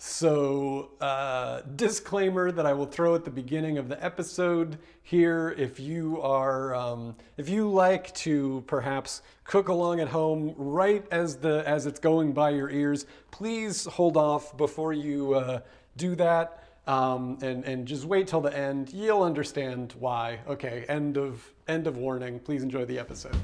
So, disclaimer that I will throw at the beginning of the episode here. If you like to perhaps cook along at home right as it's going by your ears, please hold off before you do that, and just wait till the end. You'll understand why. Okay, end of warning. Please enjoy the episode.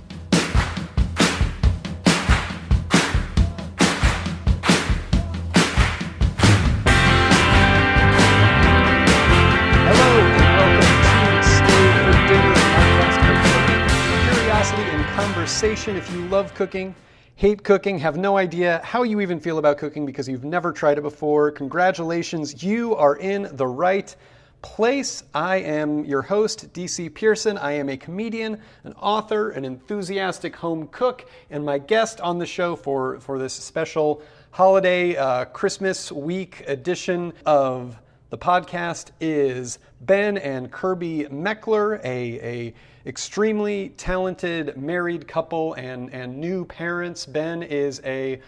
Conversation. If you love cooking, hate cooking, have no idea how you even feel about cooking because you've never tried it before, congratulations, you are in the right place. I am your host, DC Pierson. I am a comedian, an author, an enthusiastic home cook, and my guest on the show for this special holiday Christmas week edition of the podcast is Ben and Kirby Mekler, a extremely talented married couple and new parents. Ben is a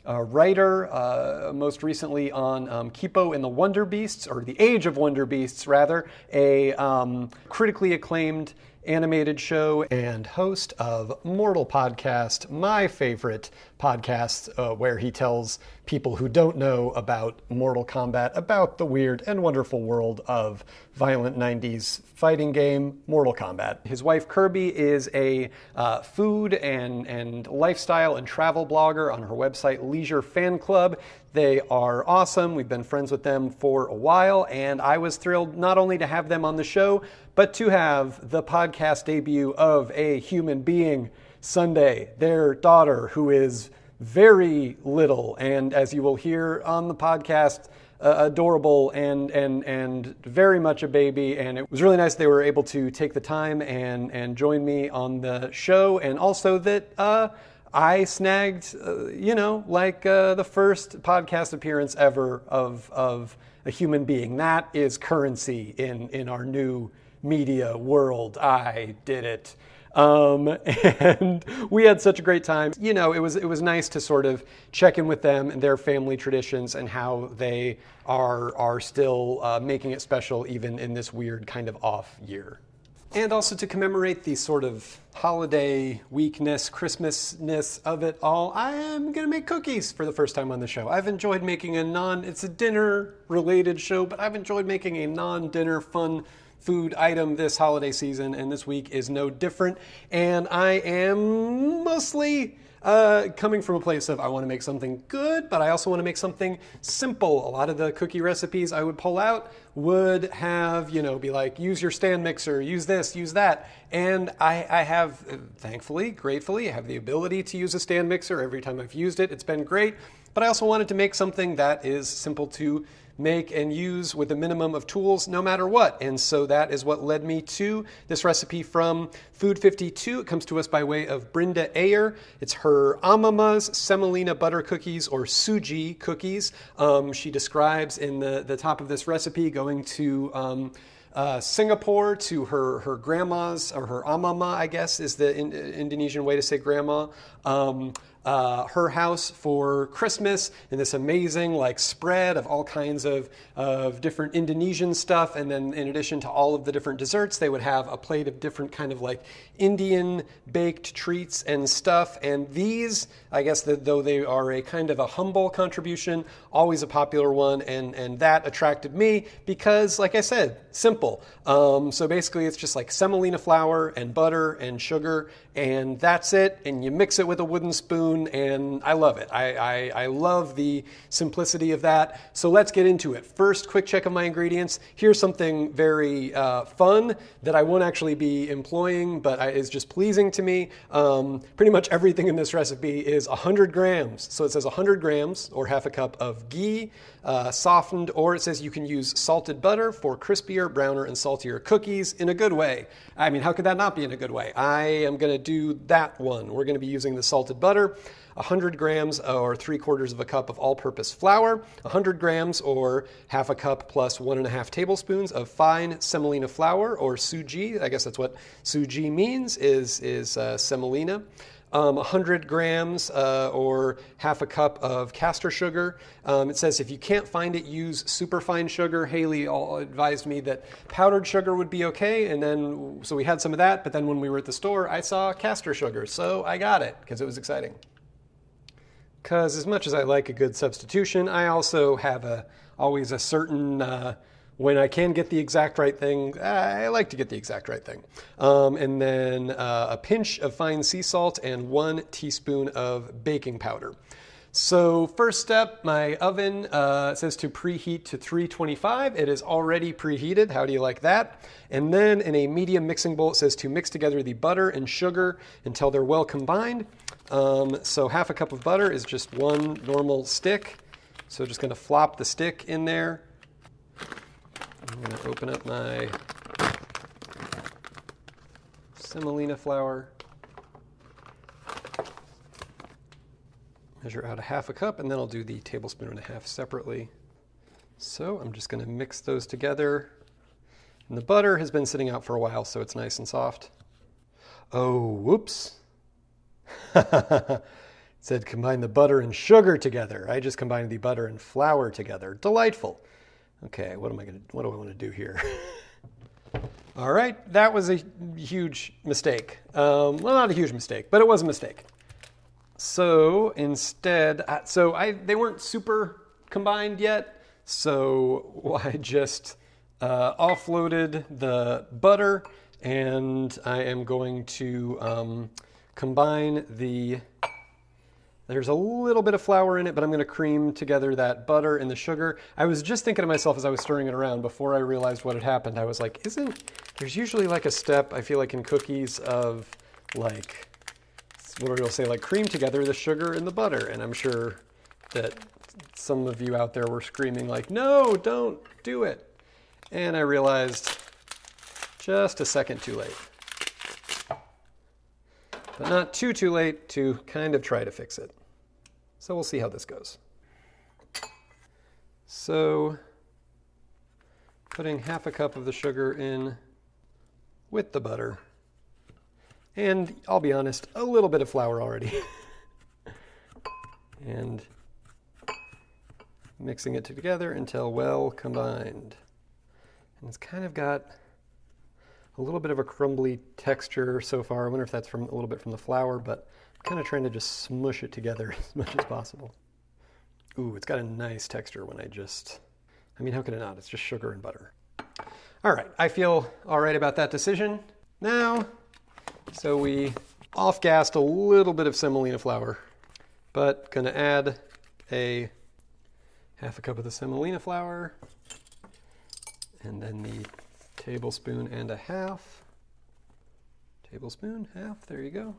writer, most recently on Kipo and the Wonder Beasts, or The Age of Wonder Beasts, rather, a critically acclaimed animated show, and host of Mortal Podcast, my favorite podcast, where he tells people who don't know about Mortal Kombat about the weird and wonderful world of violent 90s fighting game, Mortal Kombat. His wife Kirby is a food and lifestyle and travel blogger on her website, Leisure Fan Club. They are awesome. We've been friends with them for a while, and I was thrilled not only to have them on the show, but to have the podcast debut of a human being, Sunday, their daughter, who is very little, and as you will hear on the podcast, adorable and very much a baby. And it was really nice they were able to take the time and join me on the show, and also that I snagged, the first podcast appearance ever of a human being. That is currency in our new media world. I did it. And we had such a great time. You know, it was nice to sort of check in with them and their family traditions and how they are still making it special even in this weird kind of off year. And also to commemorate the sort of holiday weakness, Christmasness of it all, I am going to make cookies for the first time on the show. I've enjoyed making it's a dinner-related show, but I've enjoyed making a non-dinner fun food item this holiday season, and this week is no different. And I am mostly coming from a place of I want to make something good, but I also want to make something simple. A lot of the cookie recipes I would pull out would have, be like, use your stand mixer, use this, use that. And I have, thankfully, gratefully, I have the ability to use a stand mixer. Every time I've used it, it's been great. But I also wanted to make something that is simple to make and use with a minimum of tools no matter what. And so that is what led me to this recipe from Food 52. It comes to us by way of Brinda Ayer. It's her Amama's semolina butter cookies, or Sugee cookies. She describes in the top of this recipe going to Singapore to her grandma's, or her amama, I guess is the Indonesian way to say grandma, her house for Christmas, in this amazing spread of all kinds of different Indonesian stuff. And then in addition to all of the different desserts, they would have a plate of different kind of Indian baked treats and stuff. And these, I guess that though they are a kind of a humble contribution, always a popular one. And that attracted me because, like I said, simple. So basically it's just semolina flour and butter and sugar, and that's it. And you mix it with a wooden spoon, and I love it. I love the simplicity of that. So let's get into it. First, quick check of my ingredients. Here's something very fun that I won't actually be employing, but is just pleasing to me. Pretty much everything in this recipe is 100 grams. So it says 100 grams, or half a cup of ghee, softened, or it says you can use salted butter for crispier, browner, and saltier cookies in a good way. I mean, how could that not be in a good way? I am going to do that one. We're going to be using the salted butter, 100 grams or 3/4 of a cup of all-purpose flour, 100 grams or half a cup plus 1.5 tablespoons of fine semolina flour, or Sugee. I guess that's what Sugee means, is semolina. 100 grams or half a cup of castor sugar. It says if you can't find it, use superfine sugar. Haley advised me that powdered sugar would be okay, and then so we had some of that, but then when we were at the store, I saw castor sugar, so I got it because it was exciting. Because as much as I like a good substitution, I also have always a certain when I can get the exact right thing, I like to get the exact right thing. And then a pinch of fine sea salt and 1 teaspoon of baking powder. So first step, my oven says to preheat to 325. It is already preheated. How do you like that? And then in a medium mixing bowl, it says to mix together the butter and sugar until they're well combined. So half a cup of butter is just 1 normal stick. So just going to flop the stick in there. I'm going to open up my semolina flour, measure out a half a cup, and then I'll do the tablespoon and a half separately. So I'm just going to mix those together. And the butter has been sitting out for a while, so it's nice and soft. Oh, whoops. It said combine the butter and sugar together. I just combined the butter and flour together. Delightful. Okay, what do I want to do here? All right, that was a huge mistake. Well, not a huge mistake, but it was a mistake. So instead, they weren't super combined yet, so I just offloaded the butter, and I am going to combine there's a little bit of flour in it, but I'm going to cream together that butter and the sugar. I was just thinking to myself as I was stirring it around before I realized what had happened. I was like, there's usually like a step, I feel like in cookies of like, what do I say, like cream together the sugar and the butter. And I'm sure that some of you out there were screaming like, no, don't do it. And I realized just a second too late. But not too late to kind of try to fix it. So we'll see how this goes. So putting half a cup of the sugar in with the butter, and I'll be honest, a little bit of flour already. And mixing it together until well combined. And it's kind of got a little bit of a crumbly texture so far. I wonder if that's a little bit from the flour, but I'm kind of trying to just smush it together as much as possible. Ooh, it's got a nice texture when how can it not? It's just sugar and butter. All right, I feel all right about that decision. Now, so we off-gassed a little bit of semolina flour, but gonna add a half a cup of the semolina flour, and then the tablespoon and a half. Tablespoon, half, there you go.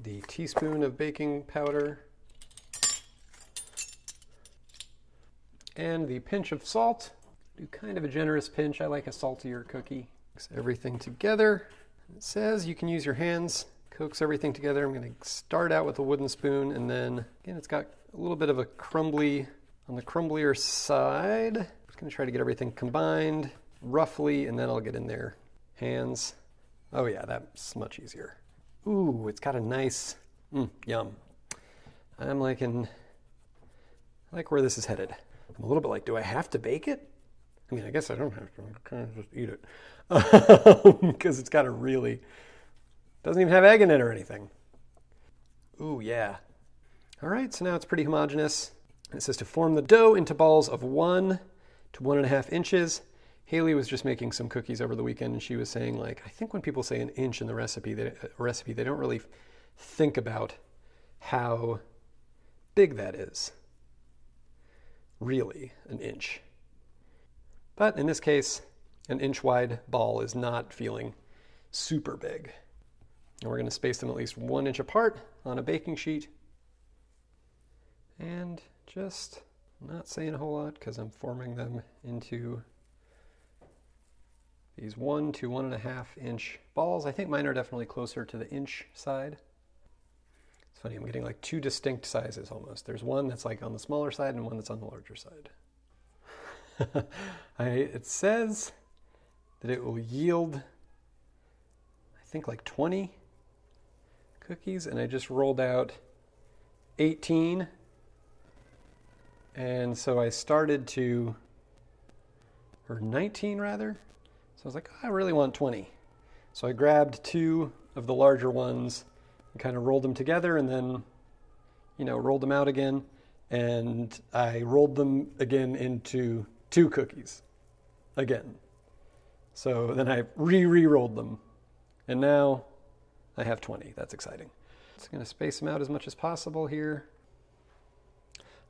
The teaspoon of baking powder. And the pinch of salt. Do kind of a generous pinch. I like a saltier cookie. Mix everything together. It says you can use your hands. Coax everything together. I'm going to start out with a wooden spoon, and then, again, it's got a little bit of a crumbly, on the crumblier side. Just going to try to get everything combined roughly, and then I'll get in there. Hands. Oh yeah, that's much easier. Ooh, it's got a nice, yum. I like where this is headed. I'm a little bit like, do I have to bake it? I mean, I guess I don't have to. I can kind of just eat it. Because it's got doesn't even have egg in it or anything. Ooh, yeah. All right, so now it's pretty homogeneous. It says to form the dough into balls of 1 to 1.5 inches. Haley was just making some cookies over the weekend, and she was saying, like, I think when people say an inch in the recipe, they don't really think about how big that is. Really, an inch. But in this case, an inch-wide ball is not feeling super big. And we're going to space them at least 1 inch apart on a baking sheet. And just not saying a whole lot because I'm forming them into these 1 to 1.5 inch balls. I think mine are definitely closer to the inch side. It's funny, I'm getting like 2 distinct sizes almost. There's one that's like on the smaller side and one that's on the larger side. It says that it will yield, I think like 20 cookies, and I just rolled out 18. And so I started to, or 19 rather. So I was like, I really want 20. So I grabbed 2 of the larger ones and kind of rolled them together, and then, rolled them out again. And I rolled them again into 2 cookies again. So then I re-rolled them. And now I have 20. That's exciting. Just going to space them out as much as possible here.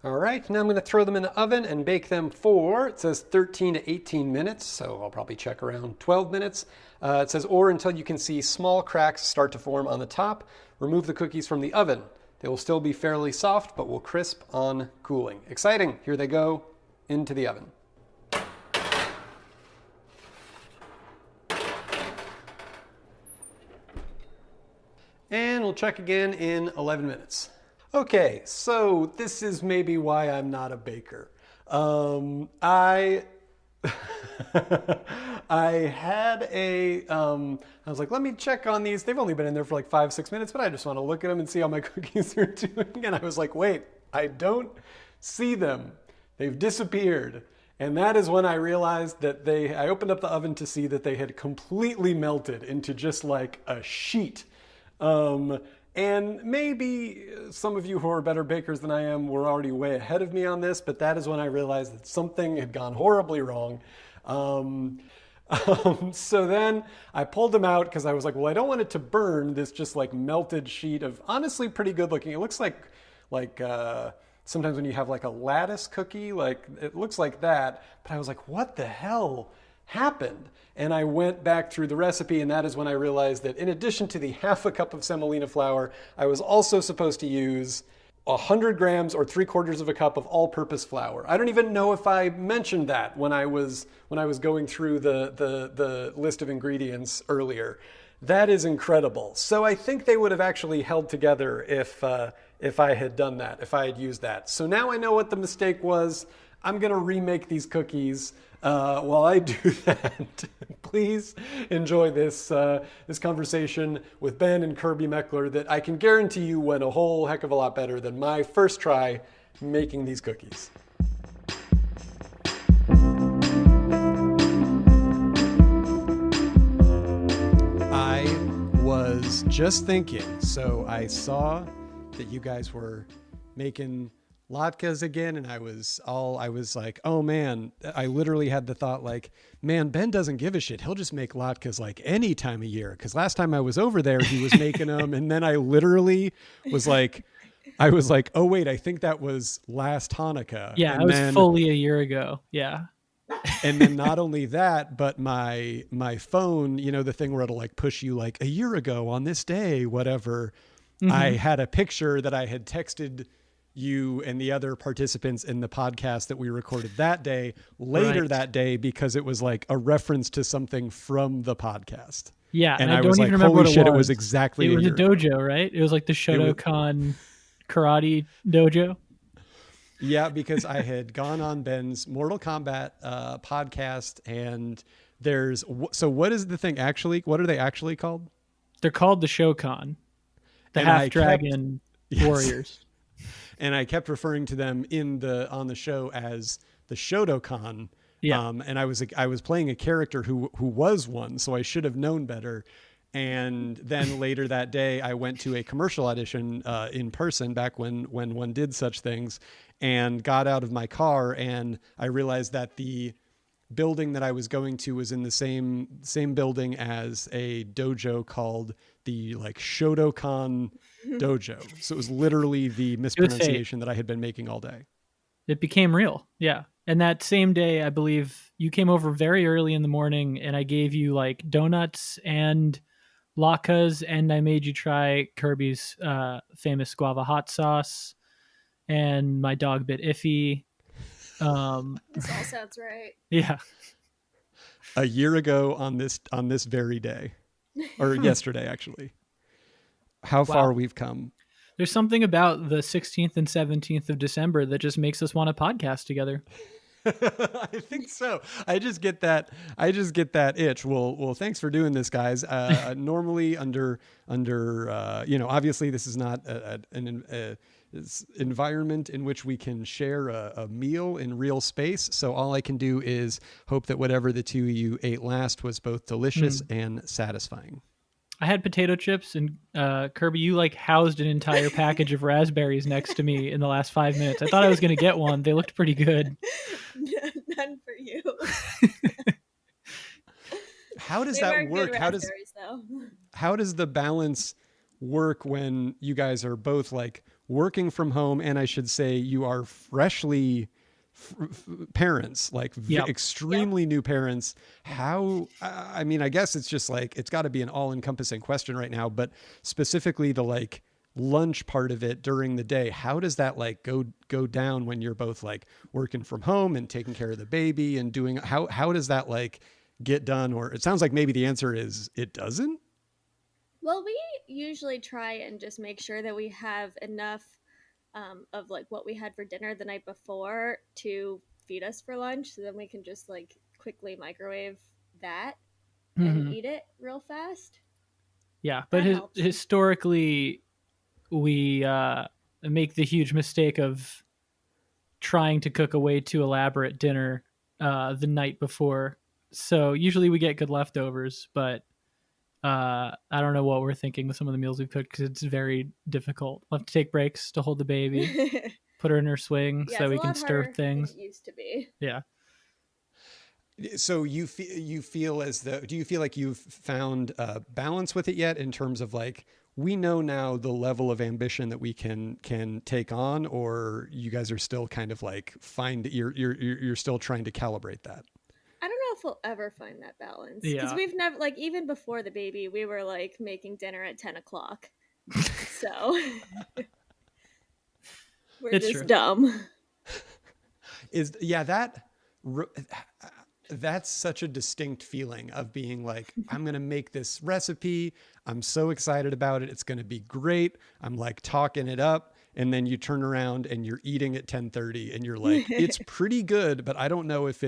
All right, now I'm going to throw them in the oven and bake them for, it says 13 to 18 minutes, so I'll probably check around 12 minutes. It says, or until you can see small cracks start to form on the top. Remove the cookies from the oven. They will still be fairly soft, but will crisp on cooling. Exciting. Here they go into the oven. And we'll check again in 11 minutes. Okay, so this is maybe why I'm not a baker. I had I was like, let me check on these. They've only been in there for like 5-6 minutes, but I just want to look at them and see how my cookies are doing. And I was like, wait, I don't see them. They've disappeared. And that is when I realized that I opened up the oven to see that they had completely melted into just like a sheet. And maybe some of you who are better bakers than I am were already way ahead of me on this, but that is when I realized that something had gone horribly wrong. So then I pulled them out because I was like, well, I don't want it to burn this just like melted sheet of honestly pretty good looking. It looks like sometimes when you have like a lattice cookie, like it looks like that. But I was like, what the hell happened? And I went back through the recipe, and that is when I realized that in addition to the half a cup of semolina flour, I was also supposed to use 100 grams or 3/4 of a cup of all-purpose flour. I don't even know if I mentioned that when I was going through the list of ingredients earlier. That is incredible. So I think they would have actually held together if I had done that, if I had used that. So now I know what the mistake was. I'm going to remake these cookies. While I do that, please enjoy this conversation with Ben and Kirby Mekler that I can guarantee you went a whole heck of a lot better than my first try making these cookies. I was just thinking, so I saw that you guys were making latkes again, and I was like, oh man, I literally had the thought like, man, Ben doesn't give a shit. He'll just make latkes like any time of year. Because last time I was over there, he was making them, and then I literally was like, oh wait, I think that was last Hanukkah. Yeah, it was fully a year ago. Yeah. And then not only that, but my phone, the thing where it'll like push you like a year ago on this day, whatever. Mm-hmm. I had a picture that I had texted you and the other participants in the podcast that we recorded that day later that day, because it was like a reference to something from the podcast. Yeah. And I was like, holy shit, it was exactly it was a dojo, right? It was like the Shotokan karate dojo. Yeah, because I had gone on Ben's Mortal Kombat podcast, and so what is the thing actually? What are they actually called? They're called the Shokan, the half dragon warriors. And I kept referring to them on the show as the Shotokan. Yeah. And I was playing a character who was one, so I should have known better. And then later that day, I went to a commercial audition in person back when one did such things, and got out of my car, and I realized that the building that I was going to was in the same building as a dojo called the like Shotokan dojo. So it was literally the mispronunciation that I had been making all day. It became real. Yeah. And that same day, I believe you came over very early in the morning, and I gave you like donuts and latkes, and I made you try Kirby's famous guava hot sauce, and my dog bit Iffy. This all sounds right. Yeah. A year ago on this very day, or yesterday actually. How far we've come. There's something about the 16th and 17th of December that just makes us want to podcast together. I think so. I just get that itch. Well, thanks for doing this, guys. Normally under obviously this is not an environment in which we can share a meal in real space. So all I can do is hope that whatever the two of you ate last was both delicious and satisfying. I had potato chips, and Kirby, you like housed an entire package of raspberries next to me in the last 5 minutes. I thought I was going to get one. They looked pretty good. None for you. How does that work? How does the balance work when you guys are both like working from home, and I should say you are freshly parents, like extremely new parents? How, I mean, I guess it's just like, it's got to be an all-encompassing question right now, but specifically the like lunch part of it during the day, how does that like go down when you're both like working from home and taking care of the baby and doing, how does that like get done? Or it sounds like maybe the answer is it doesn't. Well, we usually try and just make sure that we have enough of like what we had for dinner the night before to feed us for lunch, so then we can just like quickly microwave that and eat it real fast. Yeah, but historically we make the huge mistake of trying to cook a way too elaborate dinner the night before. So usually we get good leftovers, but I don't know what we're thinking with some of the meals we've cooked, because it's very difficult. We'll have to take breaks to hold the baby, put her in her swing so we can stir things. It used to be. Yeah. So you feel as though, do you feel like you've found balance with it yet, in terms of like, we know now the level of ambition that we can take on, or you guys are still kind of like you're still trying to calibrate that? I don't know if we'll ever find that balance, because we've never, like, even before the baby, we were like making dinner at 10 o'clock. So we're it's just true. Dumb. That's such a distinct feeling of being like, I'm going to make this recipe. I'm so excited about it. It's going to be great. I'm like talking it up. And then you turn around and you're eating at 10:30 and you're like, it's pretty good, but I don't know if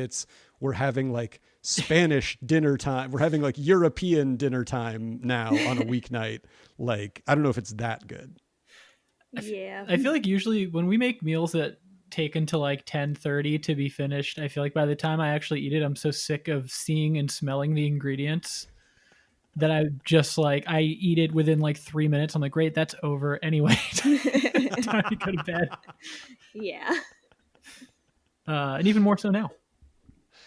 we're having like Spanish dinner time. We're having like European dinner time now on a weeknight. Like, I don't know if it's that good. Yeah. I feel like usually when we make meals that take until like 10:30 to be finished, I feel like by the time I actually eat it, I'm so sick of seeing and smelling the ingredients that I just like, I eat it within like 3 minutes. I'm like, great, that's over anyway. Time to go to bed. Yeah. And even more so now.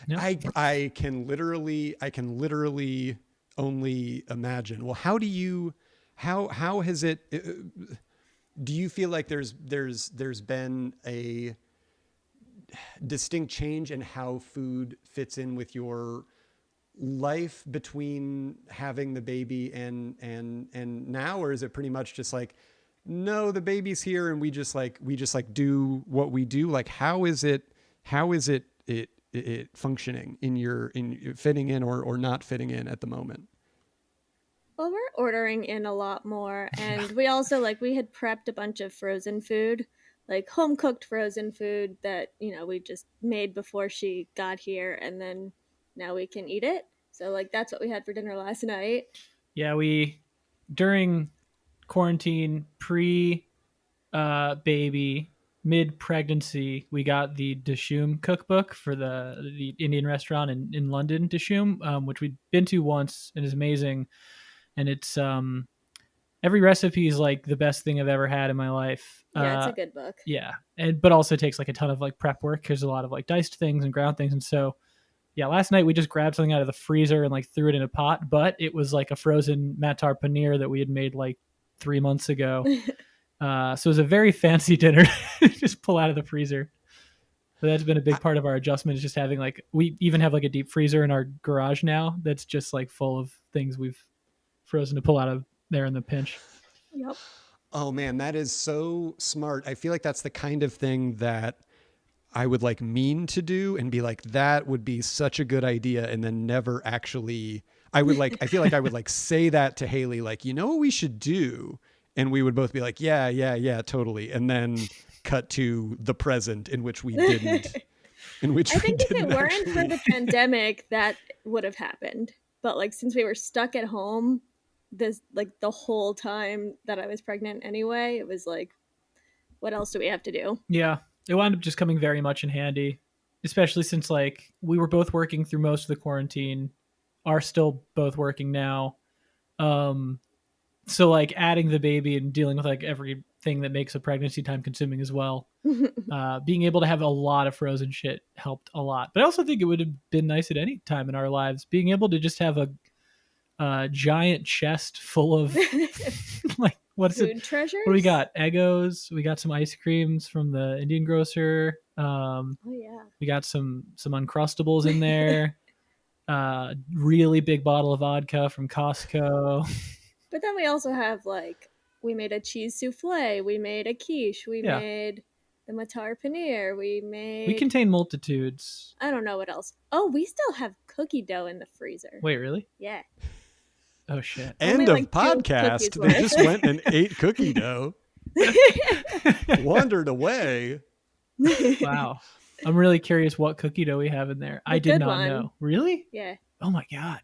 No? I can literally only imagine. Well, how has it, do you feel like there's been a distinct change in how food fits in with your life between having the baby and now? Or is it pretty much just like, no, the baby's here and we just do what we do? Like, how is it functioning in fitting in or not fitting in at the moment? Well, we're ordering in a lot more, and we also we had prepped a bunch of frozen food, like home cooked frozen food that, we just made before she got here, and then now we can eat it. So that's what we had for dinner last night. Yeah, we during quarantine, baby, mid pregnancy, we got the Dishoom cookbook for the Indian restaurant in London, Dishoom, which we'd been to once and is amazing. And it's every recipe is like the best thing I've ever had in my life. Yeah, it's a good book. Yeah, but also takes like a ton of like prep work. There's a lot of like diced things and ground things, and so yeah. Last night we just grabbed something out of the freezer and like threw it in a pot, but it was like a frozen matar paneer that we had made like 3 months ago. So it was a very fancy dinner to just pull out of the freezer. But that's been a big part of our adjustment, is just having we even have like a deep freezer in our garage now that's just like full of things we've frozen to pull out of there in the pinch. Yep. Oh man, that is so smart. I feel like that's the kind of thing that I would mean to do and be like, that would be such a good idea. And then never actually, I feel like I would say that to Haley, you know what we should do? And we would both be like, yeah, totally. And then cut to the present in which we didn't in which I think if it weren't actually... for the pandemic, that would have happened. But like since we were stuck at home, this like the whole time that I was pregnant anyway, it was like, what else do we have to do? Yeah, it wound up just coming very much in handy, especially since like we were both working through most of the quarantine, are still both working now. So like adding the baby and dealing with like everything that makes a pregnancy time consuming as well. Being able to have a lot of frozen shit helped a lot. But I also think it would have been nice at any time in our lives, being able to just have a giant chest full of like what's Food it? treasures? What do we got? Eggos. We got some ice creams from the Indian grocer. Oh yeah. We got some Uncrustables in there. Really big bottle of vodka from Costco. But then we also have like we made a cheese souffle, we made a quiche, we made the matar paneer, we contain multitudes. I don't know what else. Oh, we still have cookie dough in the freezer. Wait, really? Yeah. Oh shit. End of podcast. They just went and ate cookie dough. Wandered away. Wow. I'm really curious what cookie dough we have in there. I did not know. Really? Yeah. Oh my god.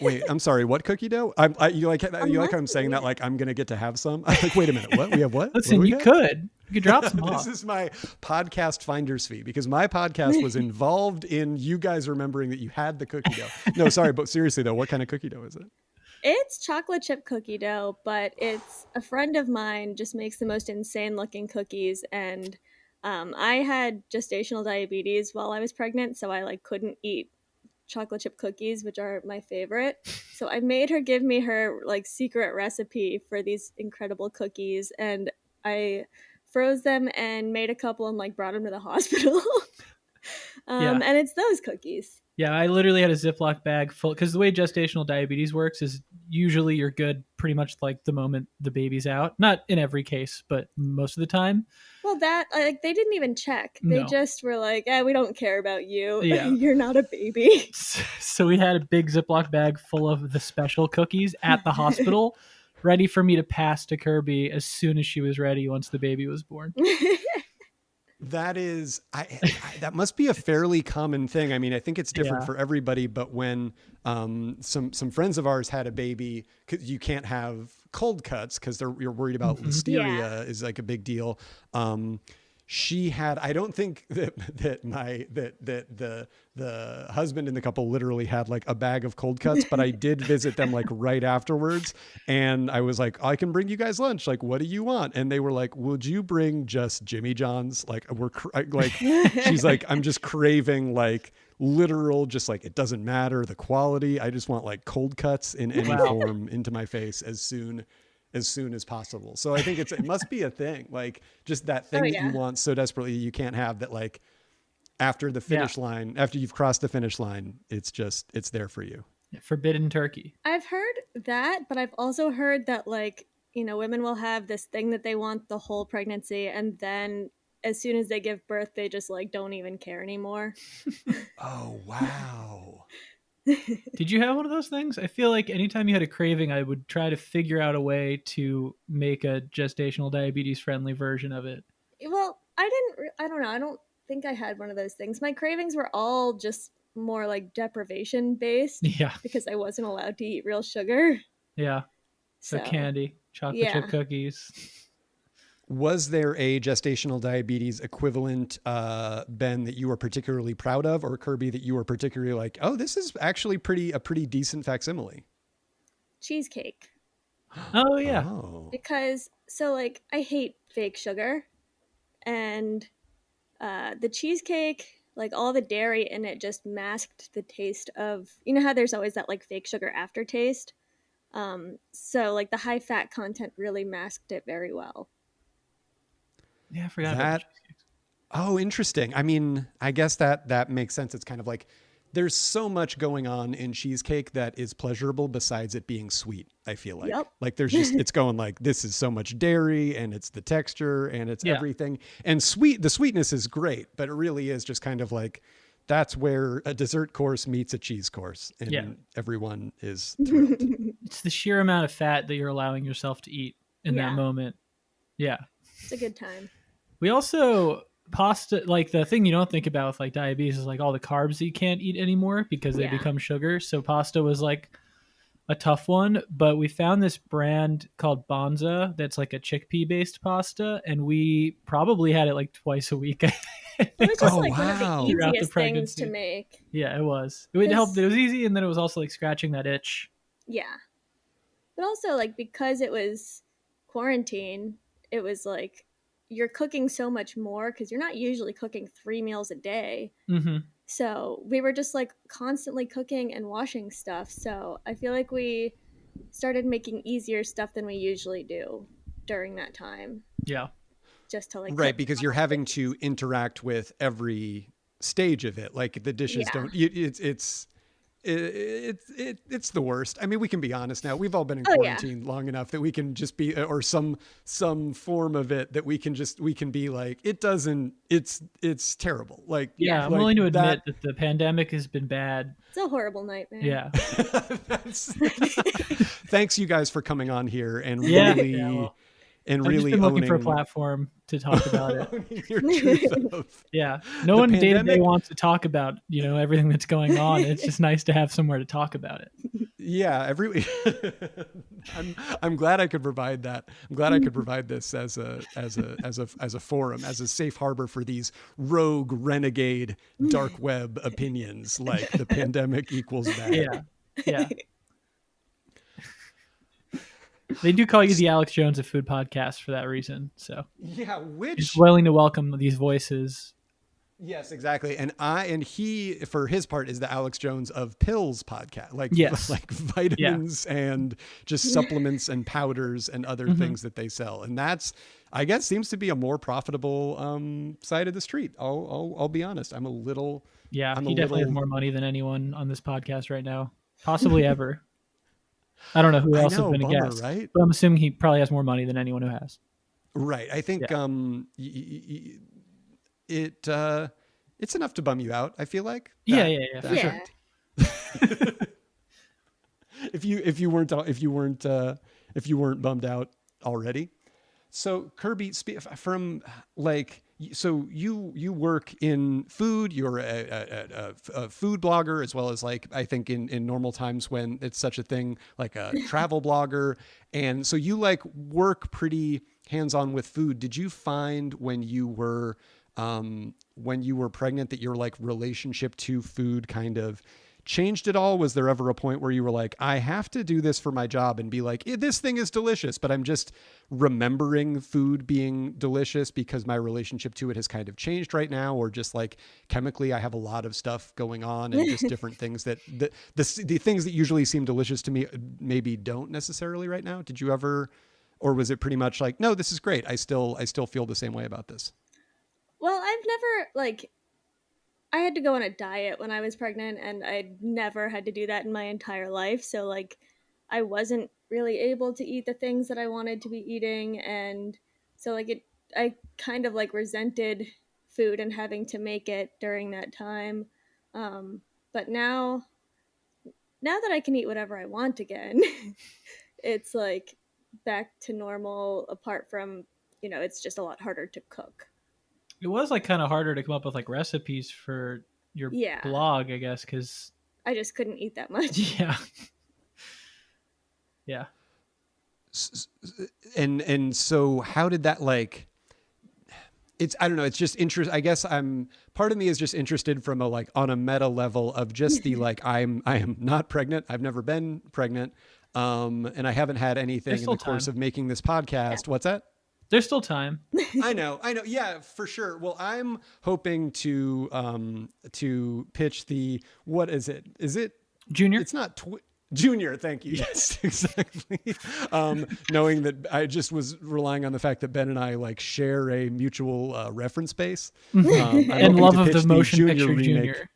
Wait, I'm sorry. What cookie dough? You like how I'm saying that? Like I'm gonna get to have some. I'm like, wait a minute. What? We have what? Listen, what you could drop some off. This is my podcast finder's fee because my podcast was involved in you guys remembering that you had the cookie dough. No, sorry, but seriously though, what kind of cookie dough is it? It's chocolate chip cookie dough, but it's a friend of mine just makes the most insane looking cookies, and I had gestational diabetes while I was pregnant, so I like couldn't eat chocolate chip cookies, which are my favorite. So I made her give me her like secret recipe for these incredible cookies, and I froze them and made a couple and like brought them to the hospital. And it's those cookies. Yeah, I literally had a Ziploc bag full because the way gestational diabetes works is usually you're good pretty much like the moment the baby's out. Not in every case, but most of the time. Well, that like they didn't even check. They just were like, we don't care about you. Yeah. You're not a baby. So we had a big Ziploc bag full of the special cookies at the hospital, ready for me to pass to Kirby as soon as she was ready once the baby was born. That is, that must be a fairly common thing. I mean, I think it's different for everybody, but when some friends of ours had a baby, cause you can't have cold cuts because you're worried about listeria is like a big deal. She had, I don't think that the husband in the couple literally had like a bag of cold cuts, but I did visit them like right afterwards. And I was like, I can bring you guys lunch. Like, what do you want? And they were like, would you bring just Jimmy John's? Like she's like, I'm just craving like literal, just like, it doesn't matter the quality. I just want like cold cuts in any form into my face as soon as possible. So I think it must be a thing, like just that thing that you want so desperately you can't have that, like after the finish line, after you've crossed the finish line, it's there for you. Forbidden turkey. I've heard that, but I've also heard that like, you know, women will have this thing that they want the whole pregnancy, and then as soon as they give birth, they just like don't even care anymore. Oh, wow. Did you have one of those things? I feel like anytime you had a craving, I would try to figure out a way to make a gestational diabetes friendly version of it. Well, I don't know. I don't think I had one of those things. My cravings were all just more like deprivation based. Yeah. Because I wasn't allowed to eat real sugar. Yeah. So candy, chocolate chip cookies. Was there a gestational diabetes equivalent, Ben, that you were particularly proud of, or Kirby that you were particularly like, oh, this is actually a pretty decent facsimile? Cheesecake. Oh, yeah. Because, so like, I hate fake sugar. And the cheesecake, like all the dairy in it just masked the taste of, you know how there's always that like fake sugar aftertaste? So like the high fat content really masked it very well. Yeah, I forgot about cheesecakes. Oh, interesting. I mean, I guess that makes sense. It's kind of like there's so much going on in cheesecake that is pleasurable besides it being sweet, I feel like. Yep. Like there's just, it's going like, this is so much dairy and it's the texture and it's everything. And the sweetness is great, but it really is just kind of like, that's where a dessert course meets a cheese course and everyone is thrilled. It's the sheer amount of fat that you're allowing yourself to eat in that moment. Yeah. It's a good time. We also, pasta, like the thing you don't think about with like diabetes is like all the carbs that you can't eat anymore because they Yeah. become sugar. So pasta was like a tough one, but we found this brand called Bonza that's like a chickpea based pasta, and we probably had it like twice a week. It was just Oh, like one of the wow. Throughout the easiest things to pregnancy. make. Yeah, it was. It would help. Because- It was easy, and then it was also like scratching that itch. Yeah. But also, like, because it was quarantine, it was like you're cooking so much more because you're not usually cooking 3 meals a day. Mm-hmm. So we were just like constantly cooking and washing stuff. So I feel like we started making easier stuff than we usually do during that time, Yeah. just to like Right, cook because you're having to interact with every stage of it. Like the dishes Yeah. don't. It's the worst. I mean, we can be honest now. We've all been in Oh, yeah. quarantine long enough that we can just be, or some form of it that we can be like, it doesn't. It's terrible. Like Yeah, I'm like willing to admit that the pandemic has been bad. It's a horrible nightmare. Yeah. Thanks you guys for coming on here and Yeah. really Yeah, well, and I've just really been looking for a owning platform to talk about it. owning your truth of Yeah. No The one day to day pandemic- wants to talk about, everything that's going on. It's just nice to have somewhere to talk about it. Yeah, I'm glad I could provide that. I'm glad I could provide this as a forum, as a safe harbor for these rogue, renegade, dark web opinions like the pandemic equals bad. Yeah. Yeah. They do call you the Alex Jones of food podcast for that reason. So Yeah, which he's willing to welcome these voices. yes, exactly. And he, for his part, is the Alex Jones of pills podcast, like Yes. like vitamins and just supplements and powders and other Mm-hmm. things that they sell. And that's, I guess, seems to be a more profitable side of the street. I'll be honest. I'm a little. Yeah. I'm He a definitely has little- more money than anyone on this podcast right now, possibly ever. I don't know who else I know, has been a bummer, guest, right? but I'm assuming he probably has more money than anyone who has. Right. I think it's enough to bum you out. I feel like. Yeah, That- for Yeah. sure. if you weren't bummed out already. So Kirby, from like, so you work in food. You're a food blogger, as well as like, I think in normal times when it's such a thing, like a travel blogger. And so you like work pretty hands-on with food. Did you find when you were pregnant that your like relationship to food kind of changed at all? Was there ever a point where you were like, I have to do this for my job and be like, this thing is delicious, but I'm just remembering food being delicious because my relationship to it has kind of changed right now? Or just like chemically, I have a lot of stuff going on and just different things that the things that usually seem delicious to me maybe don't necessarily right now. Did you ever, or was it pretty much like, no, this is great. I still feel the same way about this. Well, I've never I had to go on a diet when I was pregnant, and I'd never had to do that in my entire life. So like I wasn't really able to eat the things that I wanted to be eating, and so like I kind of like resented food and having to make it during that time. But now that I can eat whatever I want again, it's like back to normal, apart from, it's just a lot harder to cook. It was like kind of harder to come up with like recipes for your Yeah. blog, I guess, because I just couldn't eat that much. yeah. Yeah. And so how did that like, I don't know. It's just interest. I guess part of me is just interested from a, like on a meta level of just the, like, I am not pregnant. I've never been pregnant. And I haven't had anything in the course of making this podcast. What's that? There's still time. I know. Yeah, for sure. Well, I'm hoping to pitch the, what is it? Is it Junior? It's not Junior. Thank you. Yes, exactly. Knowing that I just was relying on the fact that Ben and I like share a mutual reference base. And love of the motion picture Junior.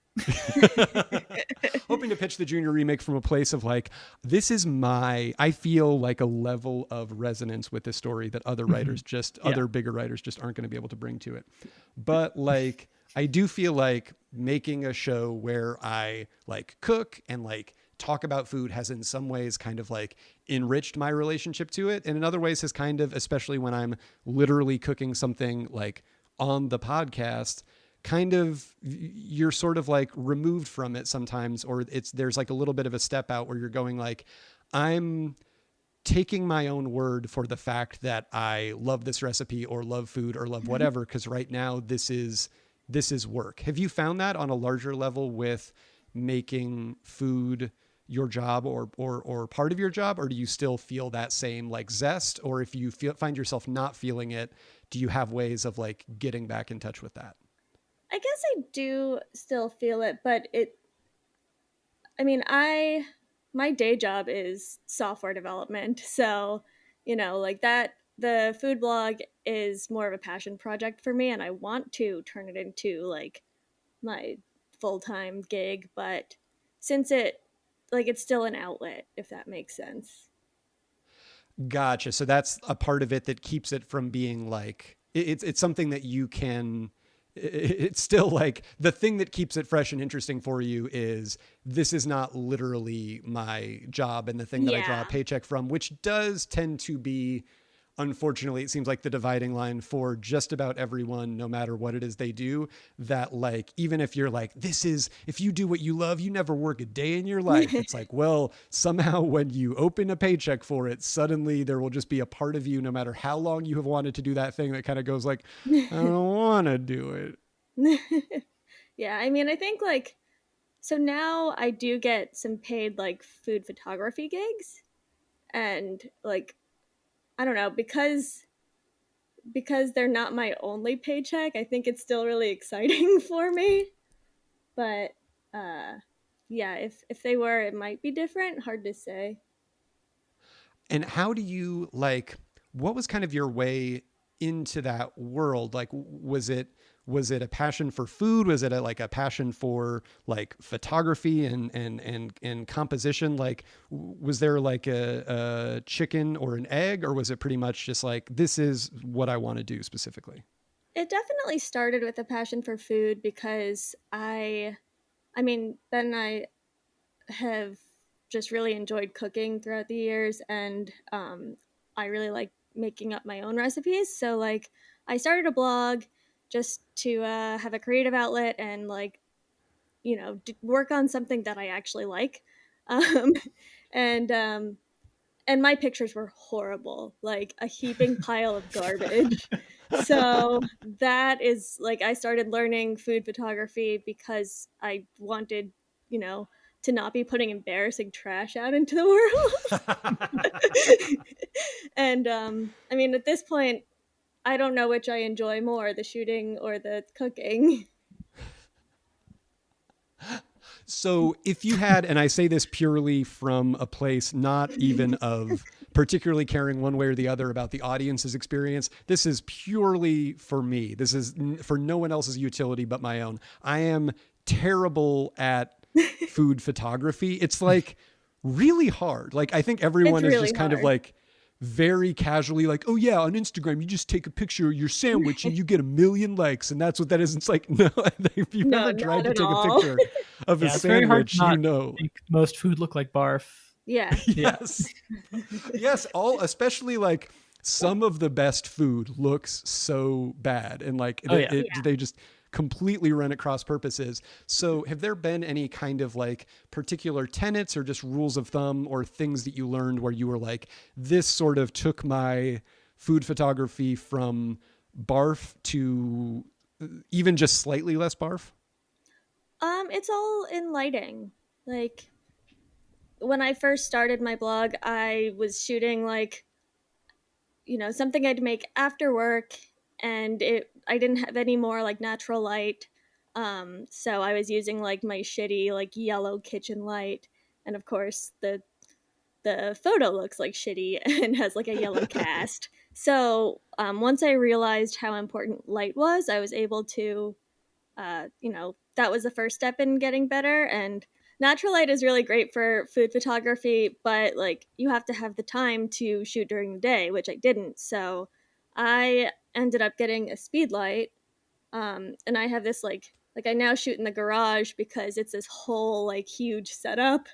Hoping to pitch the Junior remake from a place of like, this is I feel like a level of resonance with this story that other writers other bigger writers just aren't going to be able to bring to it. But like, I do feel like making a show where I like cook and like talk about food has in some ways kind of like enriched my relationship to it. And in other ways has kind of, especially when I'm literally cooking something like on the podcast, kind of you're sort of like removed from it sometimes, or there's like a little bit of a step out where you're going like, I'm taking my own word for the fact that I love this recipe or love food or love whatever, because right now this is work. Have you found that on a larger level with making food your job or part of your job, or do you still feel that same like zest? Or if you find yourself not feeling it, do you have ways of like getting back in touch with that? I guess I do still feel it, but I mean, my day job is software development. So, like that, the food blog is more of a passion project for me, and I want to turn it into like my full-time gig, but since it's still an outlet, if that makes sense. Gotcha. So that's a part of it that keeps it from being like, it's something that you can, it's still like the thing that keeps it fresh and interesting for you is this is not literally my job and the thing that I draw a paycheck from, which does tend to be, unfortunately, it seems like the dividing line for just about everyone, no matter what it is they do, that like, even if you're like, if you do what you love, you never work a day in your life. It's like, well, somehow when you open a paycheck for it, suddenly there will just be a part of you, no matter how long you have wanted to do that thing, that kind of goes like, I don't want to do it. Yeah. I mean, I think like, so now I do get some paid like food photography gigs, and like, I don't know, because they're not my only paycheck, I think it's still really exciting for me. But yeah, if they were, it might be different. Hard to say. And how do you like, what was kind of your way into that world? Like, was it a passion for food? Was it like a passion for like photography and composition? Like, was there like a chicken or an egg, or was it pretty much just like, this is what I want to do specifically? It definitely started with a passion for food because I mean, Ben and I have just really enjoyed cooking throughout the years, and I really like making up my own recipes. So like, I started a blog just to have a creative outlet and like, work on something that I actually like. Um, and my pictures were horrible, like a heaping pile of garbage. So that is like, I started learning food photography because I wanted, to not be putting embarrassing trash out into the world. And I mean, at this point, I don't know which I enjoy more, the shooting or the cooking. So if you had, and I say this purely from a place not even of particularly caring one way or the other about the audience's experience, this is purely for me. This is for no one else's utility but my own. I am terrible at food photography. It's like really hard. Like, I think everyone is just kind of like very casually like, oh yeah, on Instagram, you just take a picture of your sandwich and you get 1 million likes. And that's what that is. It's like, no, if you've ever tried to take a picture of a sandwich, you know. Make most food look like barf. Yeah. Yes. Yes. Especially like some of the best food looks so bad. And like, they just completely run at cross purposes. So have there been any kind of like particular tenets or just rules of thumb or things that you learned where you were like, this sort of took my food photography from barf to even just slightly less barf? It's all in lighting. Like, when I first started my blog, I was shooting like, something I'd make after work, and I didn't have any more like natural light. So I was using like my shitty like yellow kitchen light, and of course the photo looks like shitty and has like a yellow cast. So once I realized how important light was, I was able to, that was the first step in getting better. And natural light is really great for food photography, but like, you have to have the time to shoot during the day, which I didn't. So I ended up getting a speed light, and I have this like I now shoot in the garage because it's this whole like huge setup,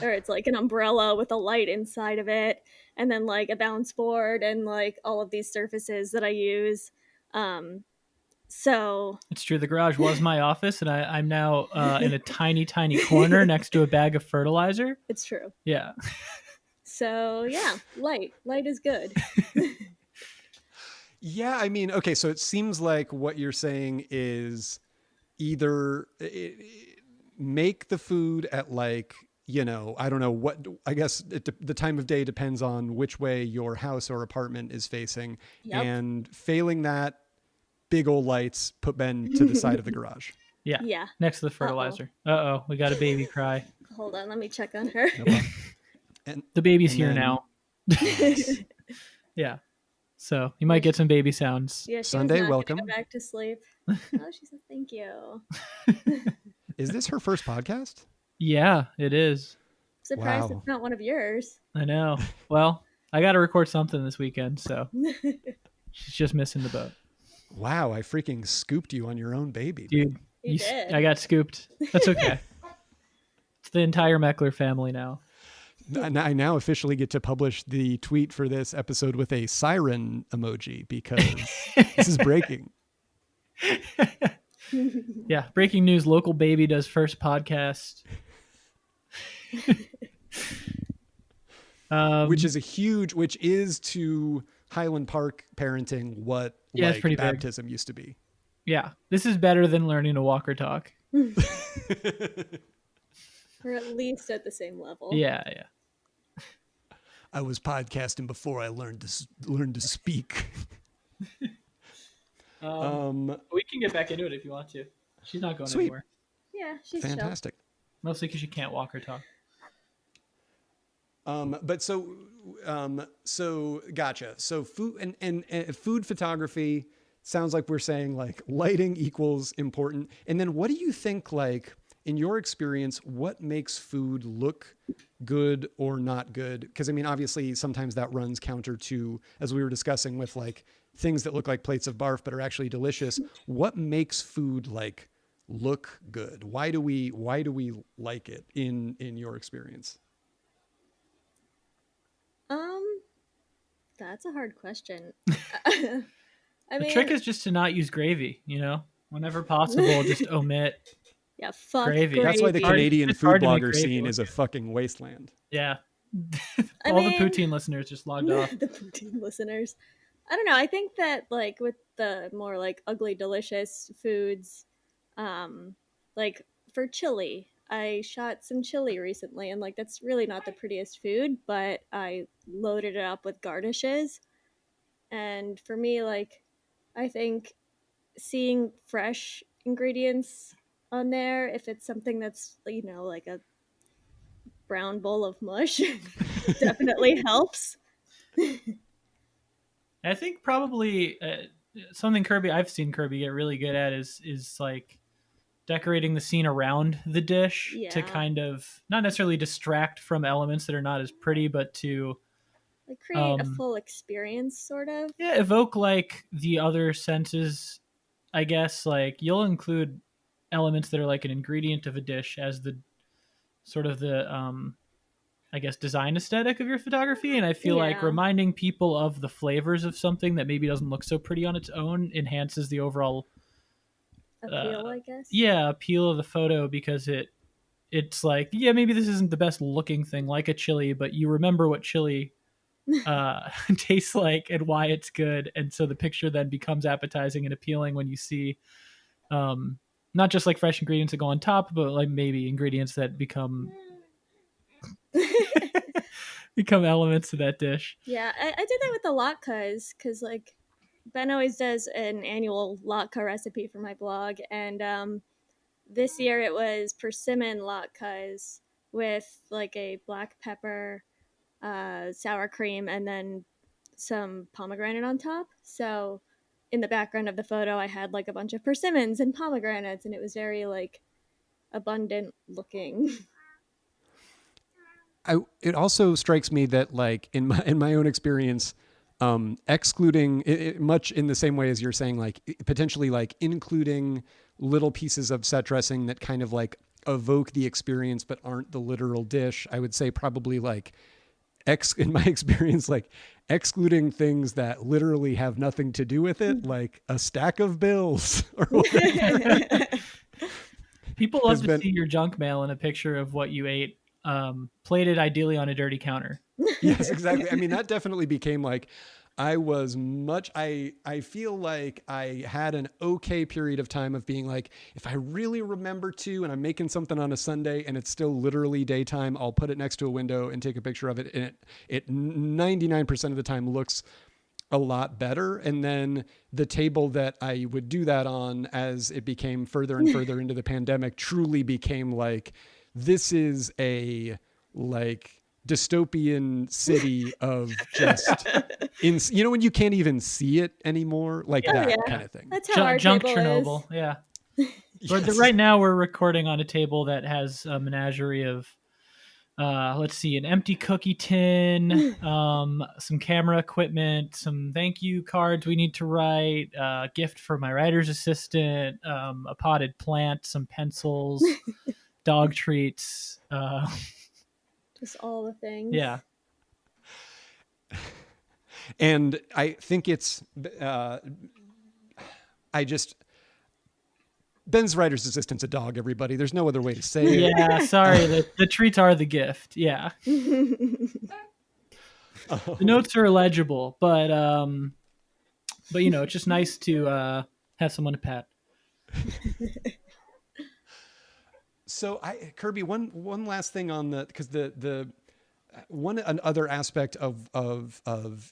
or it's like an umbrella with a light inside of it, and then like a bounce board and like all of these surfaces that I use. So It's true. The garage was my office, and I'm now in a tiny, tiny corner next to a bag of fertilizer. it's true. Yeah. So yeah, light is good. Yeah, I mean, okay, so it seems like what you're saying is either make the food at like, you know, I don't know what, I guess the time of day depends on which way your house or apartment is facing. Yep. And failing that, big old lights, put Ben to the side of the garage. Yeah. Yeah. Next to the fertilizer. Uh-oh. We got a baby cry. Hold on, let me check on her. No problem. And The baby's here then- now. Nice. Yeah. So you might get some baby sounds. Yeah, she Sunday, was not gonna welcome. Go back to sleep. Oh, she said thank you. Is this her first podcast? Yeah, it is. Surprised Wow. it's not one of yours. I know. Well, I got to record something this weekend, so she's just missing the boat. Wow, I freaking scooped you on your own baby. Dude, You did. I got scooped. That's okay. It's the entire Mekler family now. I now officially get to publish the tweet for this episode with a siren emoji because this is breaking. Yeah, breaking news, local baby does first podcast. Which is to Highland Park parenting what Yeah, it's like pretty big. baptism used to be. Yeah, this is better than learning to walk or talk. We're at least at the same level. Yeah. I was podcasting before I learned to speak. We can get back into it if you want to. She's not going Sweet. anywhere. Yeah, she's chill. Fantastic. Mostly because she can't walk or talk. But so gotcha. So food and food photography sounds like we're saying like lighting equals important. And then what do you think, like in your experience, what makes food look good or not good? Because I mean, obviously sometimes that runs counter to, as we were discussing with like things that look like plates of barf, but are actually delicious. What makes food like look good? Why do we like it in your experience? That's a hard question. I The mean, trick is just to not use gravy, whenever possible, just omit. yeah, fuck gravy. gravy. That's why the Hard- Canadian it's food hard to make blogger gravy scene look is a good. fucking wasteland. Yeah. I All the mean- poutine listeners just logged off. the poutine listeners. I don't know. I think that like with the more like ugly delicious foods, like for chili, I shot some chili recently, and like that's really not the prettiest food, but I loaded it up with garnishes. And for me, like, I think seeing fresh ingredients on there, if it's something that's like a brown bowl of mush, definitely helps. I think probably something I've seen Kirby get really good at is like decorating the scene around the dish to Yeah. kind of not necessarily distract from elements that are not as pretty, but to Like create a full experience, sort of. evoke like the other senses. I guess like you'll include elements that are like an ingredient of a dish as the sort of the I guess design aesthetic of your photography, and I feel like Yeah. reminding people of the flavors of something that maybe doesn't look so pretty on its own enhances the overall Appeal, I guess. appeal of the photo, because it's like, yeah, maybe this isn't the best looking thing like a chili, but you remember what chili tastes like and why it's good, and so the picture then becomes appetizing and appealing when you see not just like fresh ingredients that go on top, but like maybe ingredients that become elements to that dish. Yeah, I did that with the latkes because like Ben always does an annual latke recipe for my blog, and this year it was persimmon latkes with like a black pepper, sour cream, and then some pomegranate on top. So in the background of the photo, I had like a bunch of persimmons and pomegranates, and it was very like abundant looking. It also strikes me that like in my own experience, excluding much in the same way as you're saying, like potentially like including little pieces of set dressing that kind of like evoke the experience but aren't the literal dish. I would say probably like in my experience, like excluding things that literally have nothing to do with it, like a stack of bills or whatever. People love to see your junk mail and a picture of what you ate, plated ideally on a dirty counter. Yes, exactly. I mean, that definitely became like, I feel like I had an okay period of time of being like, if I really remember to, and I'm making something on a Sunday and it's still literally daytime, I'll put it next to a window and take a picture of it. And it 99% of the time looks a lot better. And then the table that I would do that on, as it became further and further into the pandemic, truly became like, this is a like dystopian city of just when you can't even see it anymore, like that kind of thing. That's how our junk table Chernobyl is. Yeah. Yes. Right now we're recording on a table that has a menagerie of let's see, an empty cookie tin, some camera equipment, some thank you cards we need to write, a gift for my writer's assistant, a potted plant, some pencils, dog treats, just all the things. Yeah. And I think it's, Ben's writer's assistant's a dog, everybody. There's no other way to say it. Yeah, sorry. The treats are the gift. Yeah. The notes are illegible, but it's just nice to have someone to pet. So Kirby, one last thing on because the another aspect of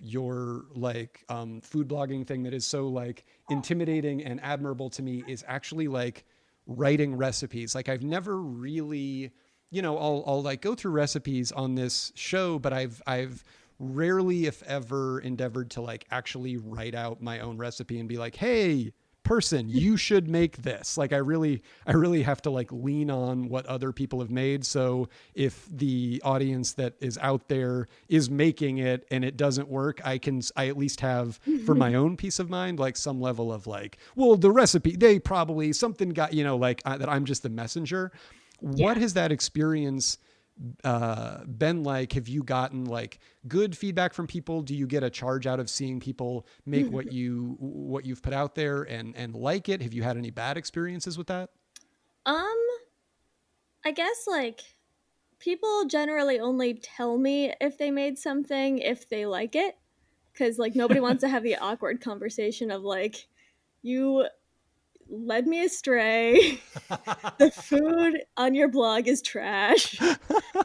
your like food blogging thing that is so like intimidating and admirable to me is actually like writing recipes. Like I've never really, I'll like go through recipes on this show, but I've rarely, if ever, endeavored to like actually write out my own recipe and be like, hey, person, you should make this. Like I really have to like lean on what other people have made. So if the audience that is out there is making it and it doesn't work, I at least have, for my own peace of mind, like some level of like, well, the recipe, they probably something got, that I'm just the messenger. Yeah. What has that experience been like? Have you gotten like good feedback from people? Do you get a charge out of seeing people make what you've put out there and like it? Have you had any bad experiences with that? I guess like people generally only tell me if they made something if they like it, because like nobody wants to have the awkward conversation of like, you led me astray. The food on your blog is trash.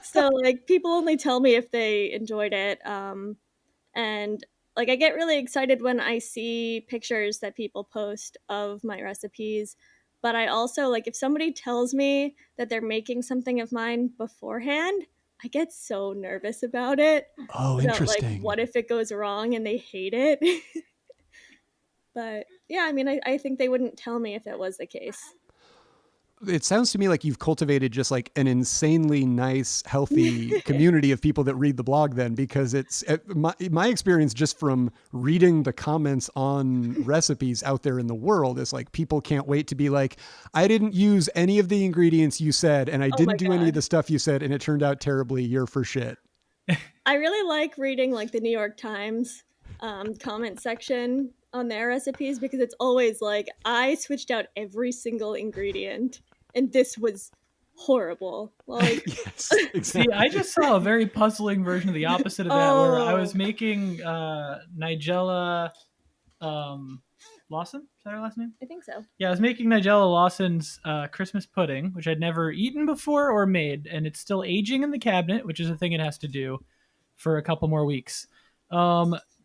So like people only tell me if they enjoyed it. And like I get really excited when I see pictures that people post of my recipes. But I also like if somebody tells me that they're making something of mine beforehand, I get so nervous about it. Oh, interesting. Like, what if it goes wrong and they hate it? But yeah, I mean, I think they wouldn't tell me if it was the case. It sounds to me like you've cultivated just like an insanely nice, healthy community of people that read the blog then, because it's my experience just from reading the comments on recipes out there in the world is like, people can't wait to be like, I didn't use any of the ingredients you said, and I didn't do any of the stuff you said, and it turned out terribly. You're for shit. I really like reading like the New York Times comment section on their recipes, because it's always like, I switched out every single ingredient and this was horrible. Like, yes, exactly. See, I just saw a very puzzling version of the opposite of that, where I was making Nigella Lawson. Is that her last name? I think so. Yeah, I was making Nigella Lawson's Christmas pudding, which I'd never eaten before or made, and it's still aging in the cabinet, which is a thing it has to do for a couple more weeks.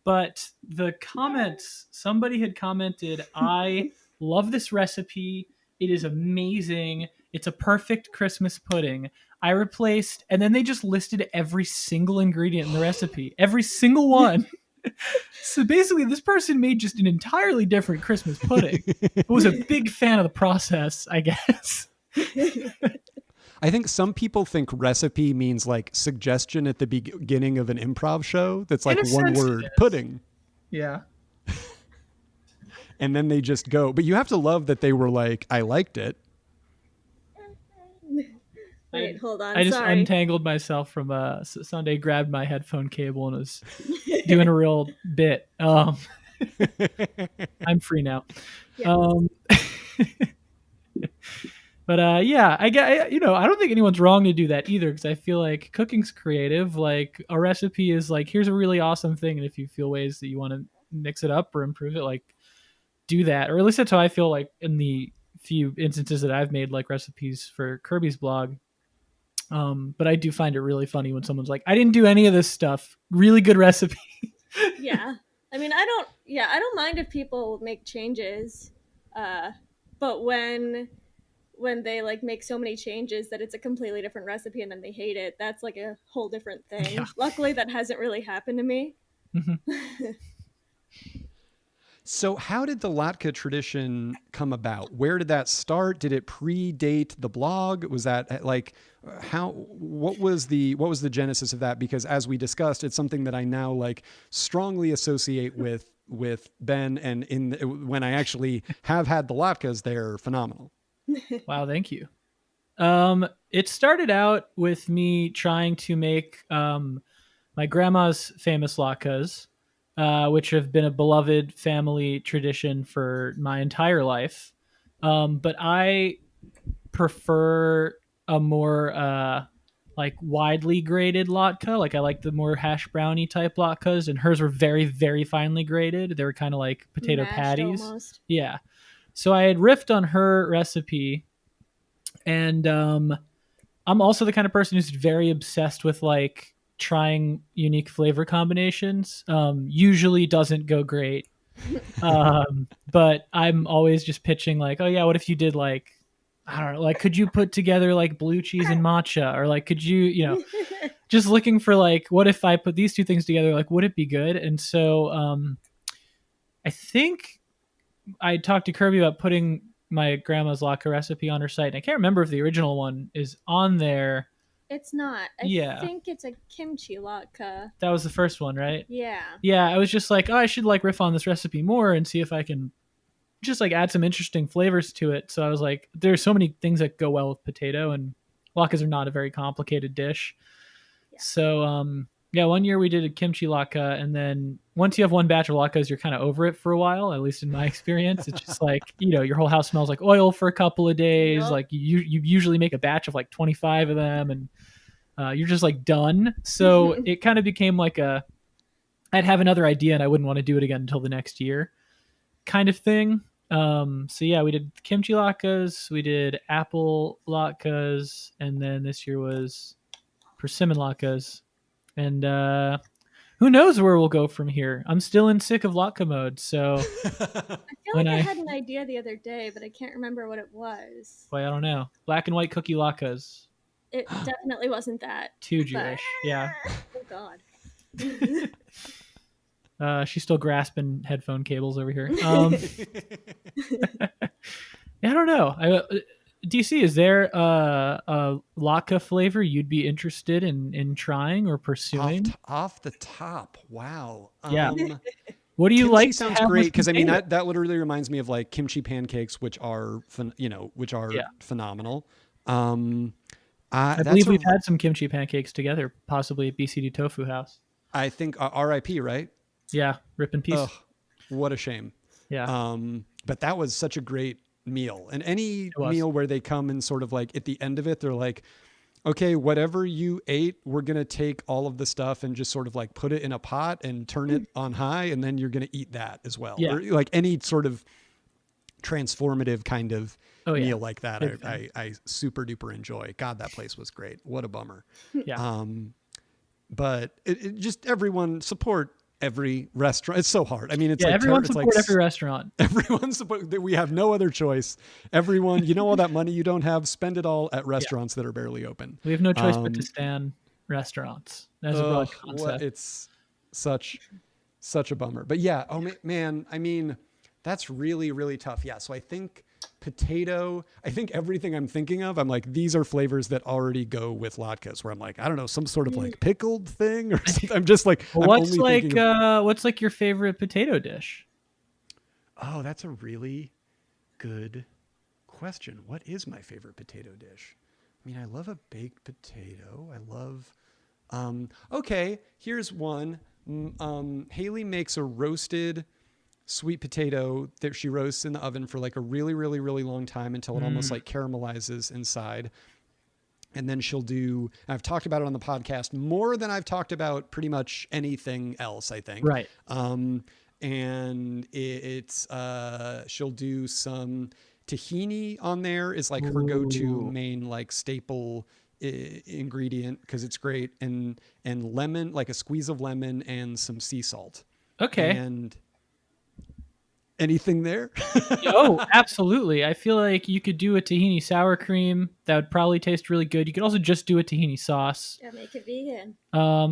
But the comments, somebody had commented, I love this recipe. It is amazing. It's a perfect Christmas pudding. I replaced, and then they just listed every single ingredient in the recipe, every single one. So basically, this person made just an entirely different Christmas pudding. It was a big fan of the process, I guess. I think some people think recipe means like suggestion at the beginning of an improv show. That's like one word, pudding. Yeah. And then they just go. But you have to love that they were like, I liked it. Wait, hold on. I just Sorry. untangled myself from Sunday, grabbed my headphone cable and was doing a real bit. I'm free now. Yeah. But yeah, I get, I don't think anyone's wrong to do that either, because I feel like cooking's creative. Like a recipe is like, here's a really awesome thing, and if you feel ways that you want to mix it up or improve it, like do that. Or at least that's how I feel like in the few instances that I've made like recipes for Kirby's blog. But I do find it really funny when someone's like, I didn't do any of this stuff. Really good recipe. Yeah. I mean, I don't mind if people make changes. But when they like make so many changes that it's a completely different recipe and then they hate it, that's like a whole different thing. Yeah. Luckily that hasn't really happened to me. Mm-hmm. So how did the latke tradition come about? Where did that start? Did it predate the blog? Was that like what was the genesis of that? Because as we discussed, it's something that I now like strongly associate with Ben, and when I actually have had the latkes, they're phenomenal. Wow, thank you. It started out with me trying to make my grandma's famous latkes, which have been a beloved family tradition for my entire life. But I prefer a more like widely graded latke. Like I like the more hash brownie type latkes, and hers were very, very finely graded. They were kind of like potato Mashed patties. almost. Yeah. So I had riffed on her recipe, and I'm also the kind of person who's very obsessed with like trying unique flavor combinations. Usually doesn't go great. But I'm always just pitching like, oh yeah, what if you did like, I don't know, like could you put together like blue cheese and matcha, or like could you just looking for like, what if I put these two things together, like would it be good? And so I think I talked to Kirby about putting my grandma's latke recipe on her site, and I can't remember if the original one is on there. It's not. I think it's a kimchi latke. That was the first one, right? Yeah. Yeah, I was just like, oh, I should like riff on this recipe more and see if I can just like add some interesting flavors to it. So I was like, there's so many things that go well with potato, and latkes are not a very complicated dish. Yeah. So yeah, one year we did a kimchi latke, and then once you have one batch of latkes, you're kind of over it for a while, at least in my experience. It's just like, your whole house smells like oil for a couple of days. Yep. Like you usually make a batch of like 25 of them, and you're just like done. So it kind of became like I'd have another idea and I wouldn't want to do it again until the next year kind of thing. So yeah, we did kimchi latkes, we did apple latkes, and then this year was persimmon latkes. And who knows where we'll go from here? I'm still in sick of latke mode, so I feel like I had an idea the other day, but I can't remember what it was. Well, I don't know. Black and white cookie latkes. It definitely wasn't that. Too Jewish, yeah. Oh God. She's still grasping headphone cables over here. I don't know. DC, is there a latke flavor you'd be interested in trying or pursuing? Off the top, wow. Yeah. What do you kimchi like? Sounds great, because I mean that literally reminds me of like kimchi pancakes, which are phenomenal. I believe we've had some kimchi pancakes together, possibly at BCD Tofu House. I think R.I.P. Right? Yeah, rip in peace. Ugh, what a shame. Yeah. But that was such a great meal, and any meal where they come and sort of like at the end of it, they're like, okay, whatever you ate, we're going to take all of the stuff and just sort of like put it in a pot and turn it on high, and then you're going to eat that as well. Yeah. Or like any sort of transformative kind of meal like that. I super duper enjoy. God, that place was great. What a bummer. Yeah. But it just, everyone support every restaurant. It's so hard. I mean, it's like everyone support every restaurant. Everyone support. We have no other choice. Everyone, all that money you don't have, spend it all at restaurants that are barely open. We have no choice but to stand restaurants as a broad concept. It's such a bummer. But yeah, oh man, I mean, that's really, really tough. Yeah, so I think everything I'm thinking of, I'm like, these are flavors that already go with latkes, where I'm like, I don't know, some sort of like pickled thing or something. I'm just like, what's like your favorite potato dish? Oh, that's a really good question. What is my favorite potato dish? I mean, I love a baked potato. I love. Okay, here's one. Haley makes a roasted sweet potato that she roasts in the oven for like a really, really, really long time until it almost like caramelizes inside. And then she'll do, I've talked about it on the podcast more than I've talked about pretty much anything else, I think. Right. And she'll do some tahini on there is like her go-to main like staple ingredient because it's great. And lemon, like a squeeze of lemon and some sea salt. Okay. And anything there? Oh, absolutely. I feel like you could do a tahini sour cream. That would probably taste really good. You could also just do a tahini sauce. Yeah, make it vegan.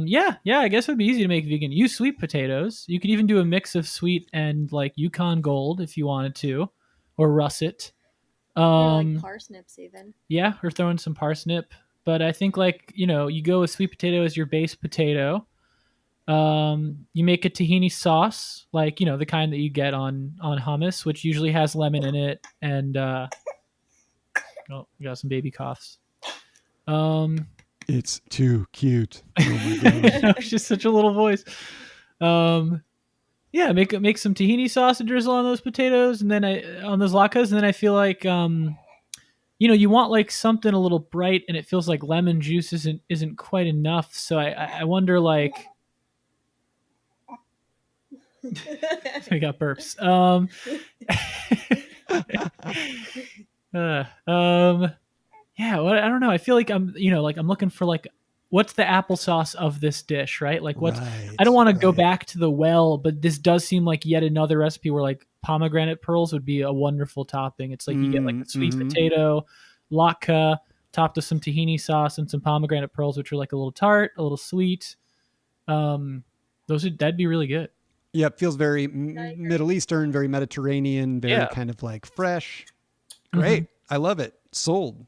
Yeah, I guess it would be easy to make vegan. Use sweet potatoes. You could even do a mix of sweet and like Yukon Gold if you wanted to, or russet. Or like parsnips even. Yeah, or throw in some parsnip. But I think like, you go with sweet potato as your base potato. You make a tahini sauce, like, the kind that you get on hummus, which usually has lemon in it. And, you got some baby coughs. It's too cute. Oh my God. It's just such a little voice. Yeah, make some tahini sauce and drizzle on those potatoes and then on those latkes. And then I feel like, you want like something a little bright and it feels like lemon juice isn't quite enough. So I wonder like, I got burps. Yeah, well, I don't know. I feel like I'm looking for like, what's the applesauce of this dish, right? Like I don't want to go back to the well, but this does seem like yet another recipe where like pomegranate pearls would be a wonderful topping. It's like you get like the sweet potato, latke, topped with some tahini sauce and some pomegranate pearls, which are like a little tart, a little sweet. That'd be really good. Yeah, it feels very Middle Eastern, very Mediterranean, very kind of like fresh. Great. I love it. Sold.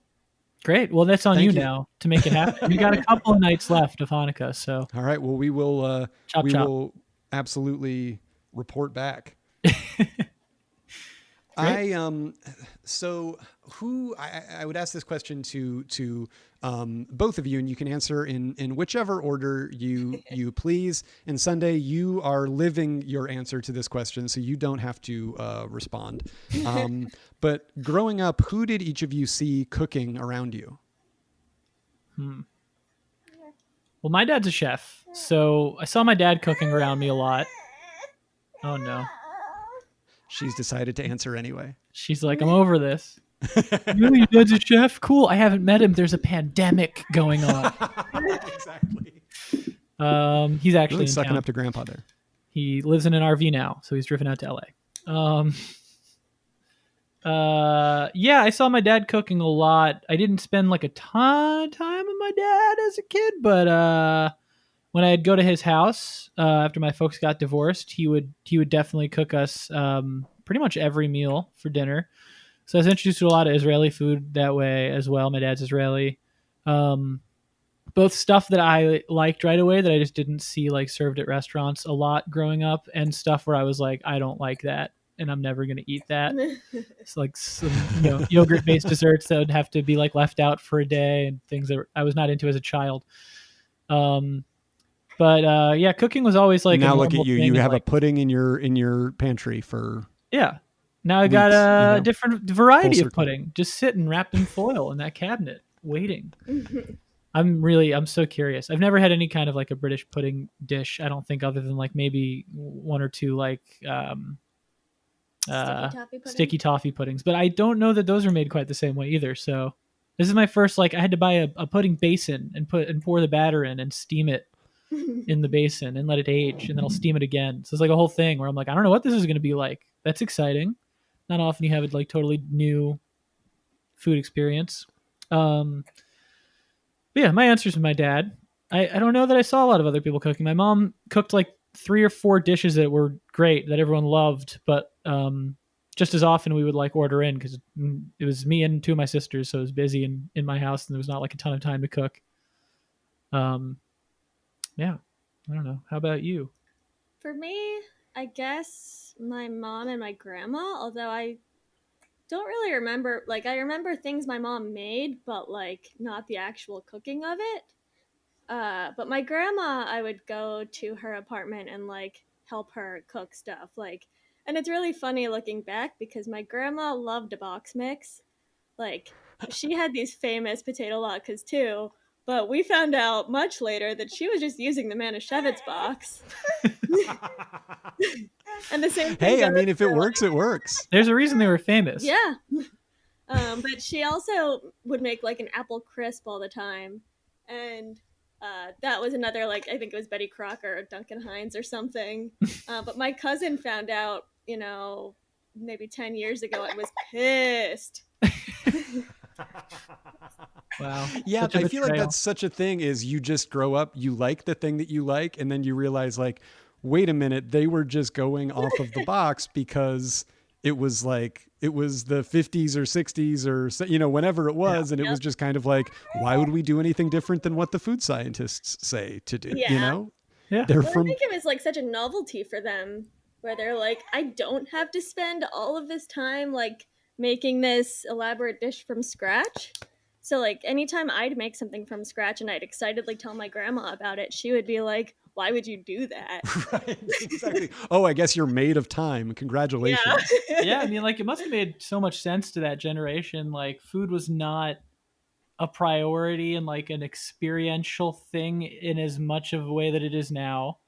Great. Well, that's on you now to make it happen. We got a couple of nights left of Hanukkah, so. All right. Well, we will chop. Will absolutely report back. So I would ask this question to both of you, and you can answer in whichever order you please. And Sunday, you are living your answer to this question, so you don't have to respond. But growing up, who did each of you see cooking around you? Well, my dad's a chef, so I saw my dad cooking around me a lot. Oh no. She's decided to answer anyway. She's like, I'm over this. Really? Your dad's a chef? Cool. I haven't met him. There's a pandemic going on. Exactly. He's actually really sucking town. Up to grandpa there. He lives in an RV now, so he's driven out to LA. Yeah, I saw my dad cooking a lot. I didn't spend like a ton of time with my dad as a kid, but when I'd go to his house after my folks got divorced, he would definitely cook us pretty much every meal for dinner. So I was introduced to a lot of Israeli food that way as well. My dad's Israeli. Both stuff that I liked right away that I just didn't see like served at restaurants a lot growing up, and stuff where I was like, I don't like that and I'm never going to eat that. It's like some yogurt-based desserts that would have to be like left out for a day and things that I was not into as a child. But yeah, cooking was always like now. Look at you! You have like, a pudding in your pantry for Now I got a different variety of pudding just sitting wrapped in foil in that cabinet waiting. I'm so curious. I've never had any kind of like a British pudding dish. I don't think other than like maybe one or two like sticky toffee puddings, but I don't know that those are made quite the same way either. So this is my first like I had to buy a pudding basin and pour the batter in and steam it in the basin and let it age, and then I'll steam it again. So it's like a whole thing where I'm like, I don't know what this is going to be like. That's exciting. Not often you have a like totally new food experience. But yeah, my answer's with my dad. I don't know that I saw a lot of other people cooking. My mom cooked like 3 or 4 dishes that were great that everyone loved, but just as often we would like order in because it was me and 2 of my sisters, so it was busy in my house and there was not like a ton of time to cook. Yeah, I don't know. How about you? For me, I guess my mom and my grandma, although I don't really remember. Like, I remember things my mom made, but like not the actual cooking of it. But my grandma, I would go to her apartment and like help her cook stuff. Like, and it's really funny looking back because my grandma loved a box mix. Like, she had these famous potato latkes too, but we found out much later that she was just using the Manischewitz box. And the same thing. Hey, I mean, if it works, it works. There's a reason they were famous. Yeah. But she also would make like an apple crisp all the time. And that was another, like, I think it was Betty Crocker or Duncan Hines or something. But my cousin found out, you know, maybe 10 years ago and was pissed. Wow. Yeah, I feel like that's such a thing is you just grow up, you like the thing that you like, and then you realize like, wait a minute, they were just going off of the box because it was like, it was the 50s or 60s or, you know, whenever it was. And it was just kind of like, why would we do anything different than what the food scientists say to do, you know? Yeah. I think it was like such a novelty for them where they're like, I don't have to spend all of this time like making this elaborate dish from scratch. So like anytime I'd make something from scratch and I'd excitedly tell my grandma about it, she would be like, why would you do that? Right, exactly. Oh, I guess you're made of time. Congratulations. Yeah, I mean, like, it must have made so much sense to that generation. Like, food was not a priority and like an experiential thing in as much of a way that it is now.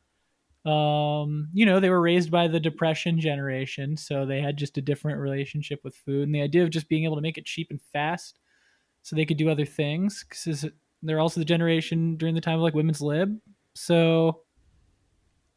You know, they were raised by the Depression generation, so they had just a different relationship with food. And the idea of just being able to make it cheap and fast so they could do other things, because they're also the generation during the time of like women's lib. So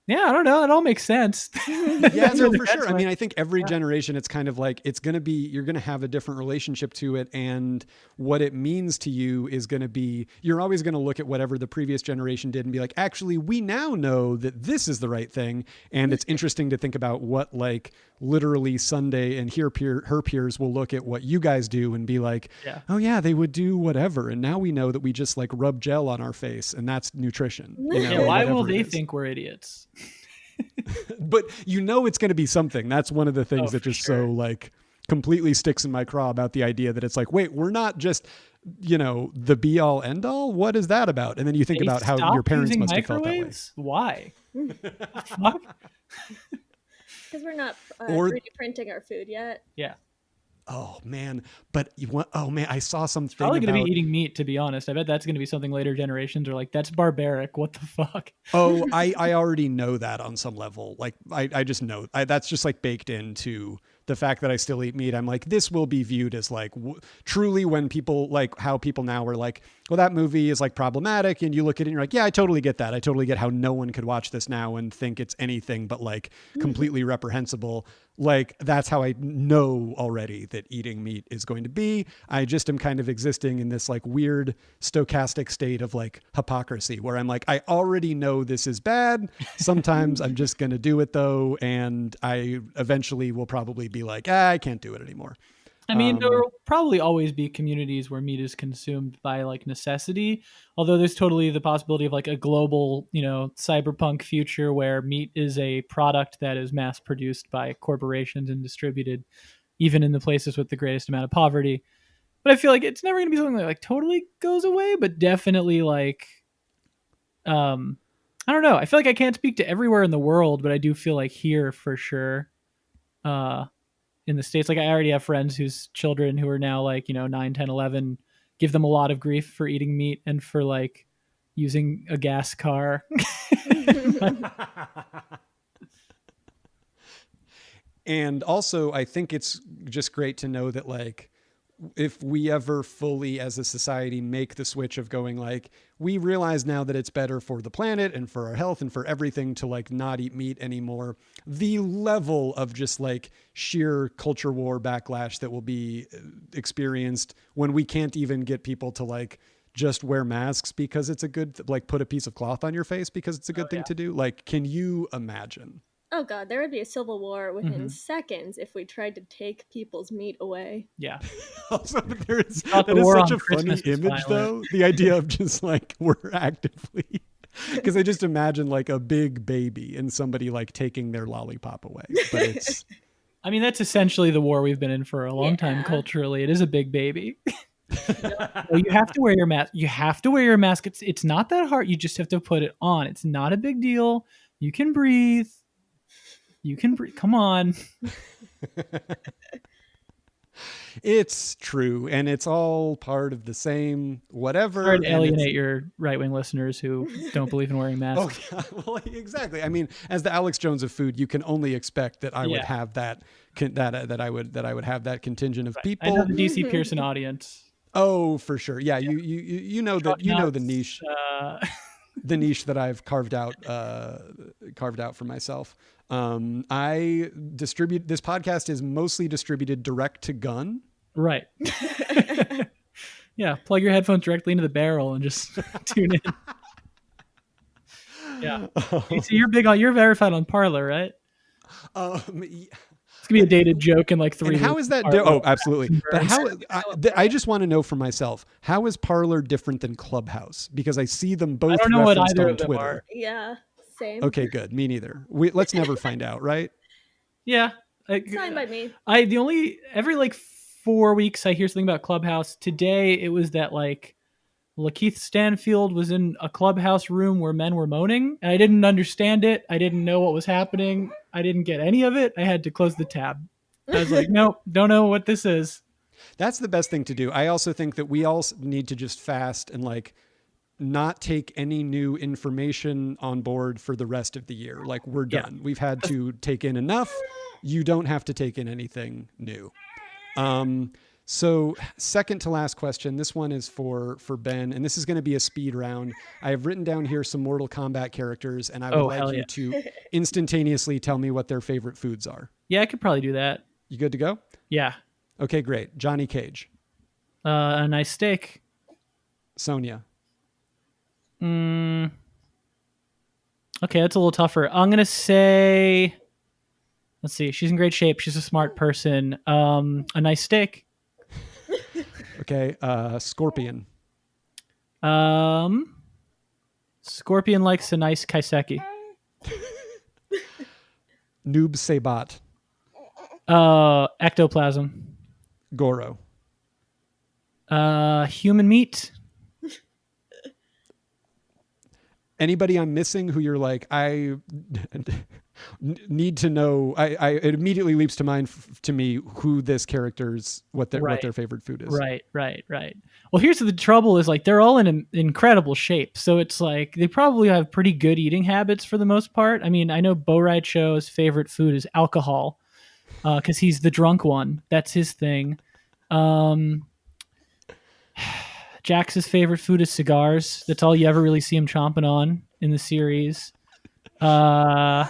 yeah, I don't know. It all makes sense. Yeah, no, for sure. I mean, I think every generation, it's kind of like, it's going to be, you're going to have a different relationship to it. And what it means to you is going to be, you're always going to look at whatever the previous generation did and be like, actually, we now know that this is the right thing. And it's interesting to think about what like literally Sunday and her peers will look at what you guys do and be like, oh yeah, they would do whatever. And now we know that we just like rub gel on our face and that's nutrition. You know, why will they think we're idiots? But you know it's going to be something. That's one of the things that just so like completely sticks in my craw about the idea that it's like, wait, we're not just, you know, the be all end all. What is that about? And then you think about how your parents must have felt that way. Why? Because we're not 3D printing our food yet. Yeah. Oh man, but I saw something. Probably going to be eating meat, to be honest. I bet that's going to be something later generations are like, that's barbaric. What the fuck? Oh, I already know that on some level. Like I just know that's just like baked into the fact that I still eat meat. I'm like, this will be viewed as like truly when people like how people now are like, well, that movie is like problematic. And you look at it and you're like, yeah, I totally get that. I totally get how no one could watch this now and think it's anything but like completely reprehensible. Like that's how I know already that eating meat is going to be. I just am kind of existing in this like weird stochastic state of like hypocrisy where I'm like, I already know this is bad. Sometimes I'm just going to do it though. And I eventually will probably be like, I can't do it anymore. I mean, there will probably always be communities where meat is consumed by like necessity, although there's totally the possibility of like a global, you know, cyberpunk future where meat is a product that is mass produced by corporations and distributed even in the places with the greatest amount of poverty. But I feel like it's never going to be something that like totally goes away, but definitely like, I don't know. I feel like I can't speak to everywhere in the world, but I do feel like here for sure, in the States, like I already have friends whose children who are now like, you know, 9, 10, 11, give them a lot of grief for eating meat and for like using a gas car. And also I think it's just great to know that like, if we ever fully as a society make the switch of going like, we realize now that it's better for the planet and for our health and for everything to like not eat meat anymore, the level of just like sheer culture war backlash that will be experienced when we can't even get people to like just wear masks because it's a good, like put a piece of cloth on your face because it's a good thing to do. Like, can you imagine? Oh God, there would be a civil war within seconds if we tried to take people's meat away. Yeah. Also, that is such a funny image, though. The idea of just like we're actively, because I just imagine like a big baby and somebody like taking their lollipop away. But it's I mean, that's essentially the war we've been in for a long time culturally. It is a big baby. Well, you have to wear your mask. You have to wear your mask. It's not that hard. You just have to put it on. It's not a big deal. You can breathe. You can breathe. Come on. It's true, and it's all part of the same whatever. Sorry to alienate your right-wing listeners who don't believe in wearing masks. Oh, yeah. Well, exactly. I mean, as the Alex Jones of food, you can only expect that I would have that I would have that contingent of people. I know the DC Pierson audience. Oh, for sure. Yeah, you know that the niche. The niche that I've carved out for myself. I distribute, this podcast is mostly distributed direct to gun. Right. Yeah. Plug your headphones directly into the barrel and just tune in. Yeah. So you're verified on Parler, right? It's gonna be a dated joke in like 3 weeks. How is that? Oh, absolutely. But I just want to know for myself, how is Parler different than Clubhouse? Because I see them both referenced on Twitter. Are. Yeah, same. Okay, good. Me neither. Let's never find out, right? Yeah. Fine by me. Every like 4 weeks I hear something about Clubhouse. Today it was that like Lakeith Stanfield was in a Clubhouse room where men were moaning, and I didn't understand it. I didn't know what was happening. I didn't get any of it. I had to close the tab. I was like, nope, don't know what this is. That's the best thing to do. I also think that we all need to just fast and like not take any new information on board for the rest of the year. Like we're done. We've had to take in enough. You don't have to take in anything new. So second to last question. This one is for Ben, and this is going to be a speed round. I have written down here some Mortal Kombat characters, and I would like you to instantaneously tell me what their favorite foods are. Yeah, I could probably do that. You good to go? Yeah. Okay, great. Johnny Cage. A nice steak. Sonia. Okay, that's a little tougher. I'm going to say, let's see. She's in great shape. She's a smart person. A nice steak. Okay, Scorpion. Scorpion likes a nice kaiseki. Noob Sabat. Ectoplasm. Goro. Human meat. Anybody I'm missing who you're like, I need to know. It immediately leaps to mind to me who this character's what their favorite food is. Right. Well, here's the trouble: is like they're all in incredible shape, so it's like they probably have pretty good eating habits for the most part. I mean, I know Bo Ride Show's favorite food is alcohol, because he's the drunk one. That's his thing. Jax's favorite food is cigars. That's all you ever really see him chomping on in the series. Shao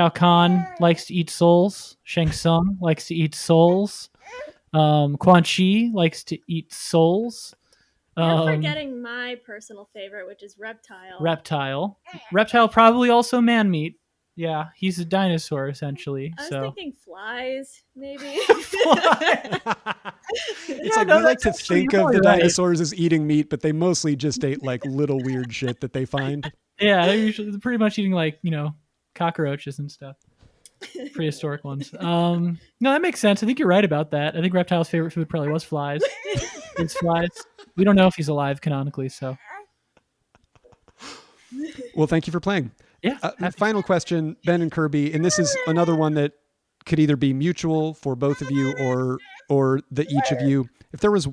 Kahn likes to eat souls. Shang Tsung likes to eat souls. Quan Chi likes to eat souls. You're forgetting my personal favorite, which is Reptile. Reptile probably also man meat. Yeah, he's a dinosaur essentially. I was thinking flies, maybe. It's we like to think of the dinosaurs as eating meat, but they mostly just ate like little weird shit that they find. Yeah, they're pretty much eating like, cockroaches and stuff. Prehistoric ones. No, that makes sense. I think you're right about that. I think Reptile's favorite food probably was flies. It's flies. We don't know if he's alive canonically, so. Well, thank you for playing. Yeah. Final question, Ben and Kirby, and this is another one that could either be mutual for both of you or each of you. If there was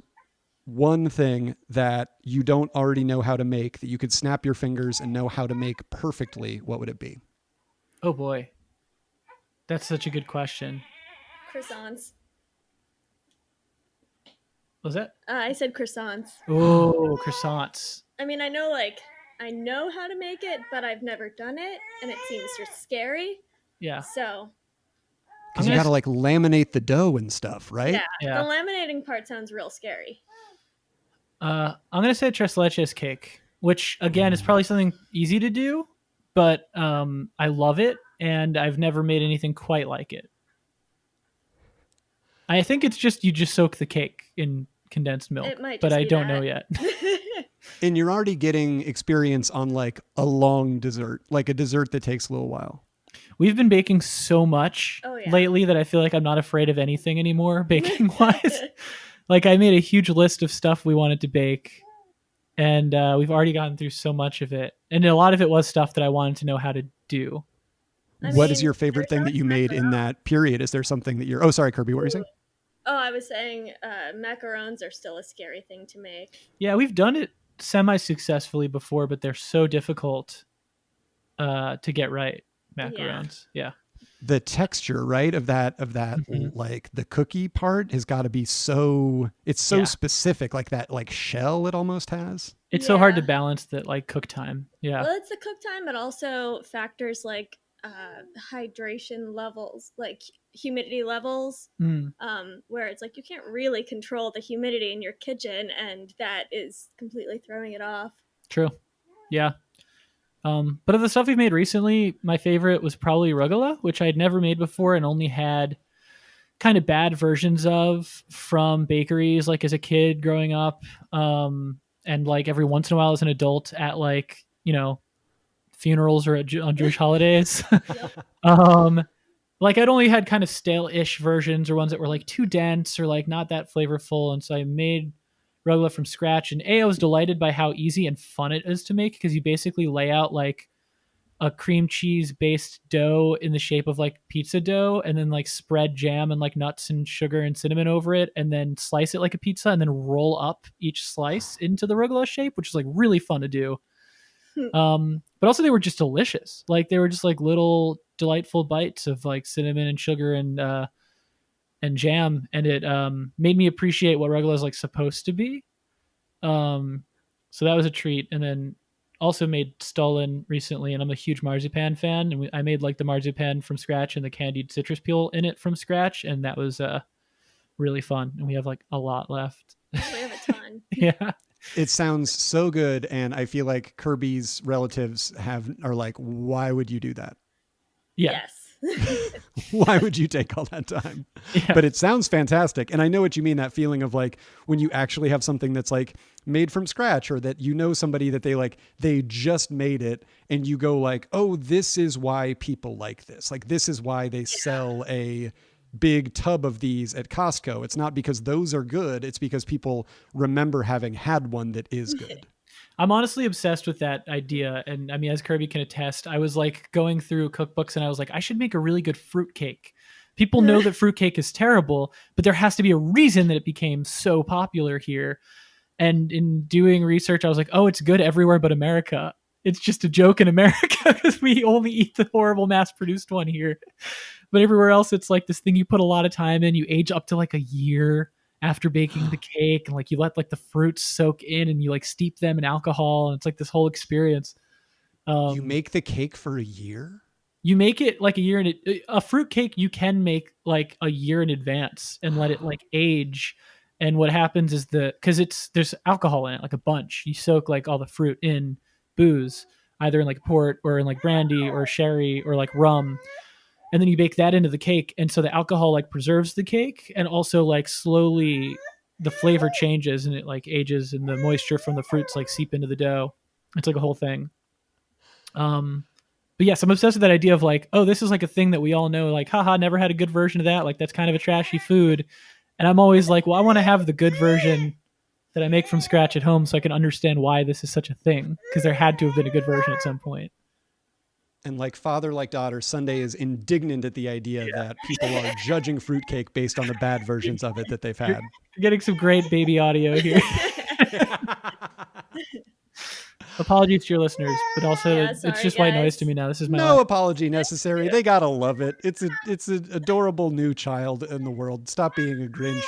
one thing that you don't already know how to make that you could snap your fingers and know how to make perfectly, what would it be? Oh boy. That's such a good question. Croissants. What was that? I said croissants. Oh, croissants. I mean, I know how to make it, but I've never done it, and it seems just scary. Yeah. So. Because you got to like laminate the dough and stuff, right? Yeah. The laminating part sounds real scary. I'm going to say tres leches cake, which again is probably something easy to do, but I love it, and I've never made anything quite like it. I think it's just you just soak the cake in condensed milk, but I don't know yet. And you're already getting experience on like a long dessert, like a dessert that takes a little while. We've been baking so much Oh, yeah. lately that I feel like I'm not afraid of anything anymore, baking wise. Like I made a huge list of stuff we wanted to bake, and we've already gotten through so much of it. And a lot of it was stuff that I wanted to know how to do. What is your favorite thing that you made in that period? Is there something that you're... Oh, sorry, Kirby, what were you saying? Oh, I was saying macarons are still a scary thing to make. Yeah, we've done it semi-successfully before, but they're so difficult to get right. Macarons. Yeah. The texture, right, of that like the cookie part has got to be so... It's so specific, like that like shell it almost has. It's so hard to balance that like cook time. Yeah. Well, it's the cook time, but also factors like hydration levels, like humidity levels, where it's like you can't really control the humidity in your kitchen, and that is completely throwing it off. True. Yeah. But of the stuff we've made recently, my favorite was probably rugelach, which I'd never made before and only had kind of bad versions of from bakeries, like as a kid growing up, and like every once in a while as an adult at like, you know, funerals or on Jewish holidays. Like I'd only had kind of stale-ish versions or ones that were like too dense or like not that flavorful. And so I made rugelach from scratch. And I was delighted by how easy and fun it is to make, because you basically lay out like a cream cheese based dough in the shape of like pizza dough, and then like spread jam and like nuts and sugar and cinnamon over it, and then slice it like a pizza, and then roll up each slice into the rugelach shape, which is like really fun to do. But also they were just delicious. Like they were just like little delightful bites of like cinnamon and sugar and jam. And it made me appreciate what rugelach is like supposed to be. So that was a treat. And then also made stollen recently, and I'm a huge marzipan fan. And I made like the marzipan from scratch and the candied citrus peel in it from scratch. And that was really fun. And we have like a lot left. We have a ton. Yeah. It sounds so good, and I feel like Kirby's relatives are like, why would you do that? Yeah. Yes. Why would you take all that time? Yeah. But it sounds fantastic. And I know what you mean, that feeling of like when you actually have something that's like made from scratch, or that you know somebody that they just made it, and you go like, oh, this is why people like this. Like this is why they sell a big tub of these at Costco. It's not because those are good. It's because people remember having had one that is good. I'm honestly obsessed with that idea. And I mean, as Kirby can attest, I was like going through cookbooks and I was like, I should make a really good fruitcake. People know that fruitcake is terrible, but there has to be a reason that it became so popular here. And in doing research, I was like, oh, it's good everywhere but America. It's just a joke in America because we only eat the horrible mass-produced one here. But everywhere else, it's like this thing you put a lot of time in. You age up to like a year after baking the cake, and like you let like the fruits soak in, and you like steep them in alcohol, and it's like this whole experience. You make the cake for a year? You make it like a year in a fruit cake. You can make like a year in advance and let it like age. And what happens is because there's alcohol in it, like a bunch. You soak like all the fruit in booze, either in like port or in like brandy or sherry or like rum. And then you bake that into the cake. And so the alcohol like preserves the cake, and also like slowly the flavor changes and it like ages, and the moisture from the fruits like seep into the dough. It's like a whole thing. But yes, I'm obsessed with that idea of like, oh, this is like a thing that we all know, like, haha, never had a good version of that. Like that's kind of a trashy food. And I'm always like, well, I want to have the good version that I make from scratch at home so I can understand why this is such a thing, because there had to have been a good version at some point. And like father, like daughter, Sunday is indignant at the idea that people are judging fruitcake based on the bad versions of it that they've had. You're getting some great baby audio here. Apologies to your listeners, but also it's just white noise to me now. This is my no apology necessary. They gotta love it. It's an adorable new child in the world. Stop being a Grinch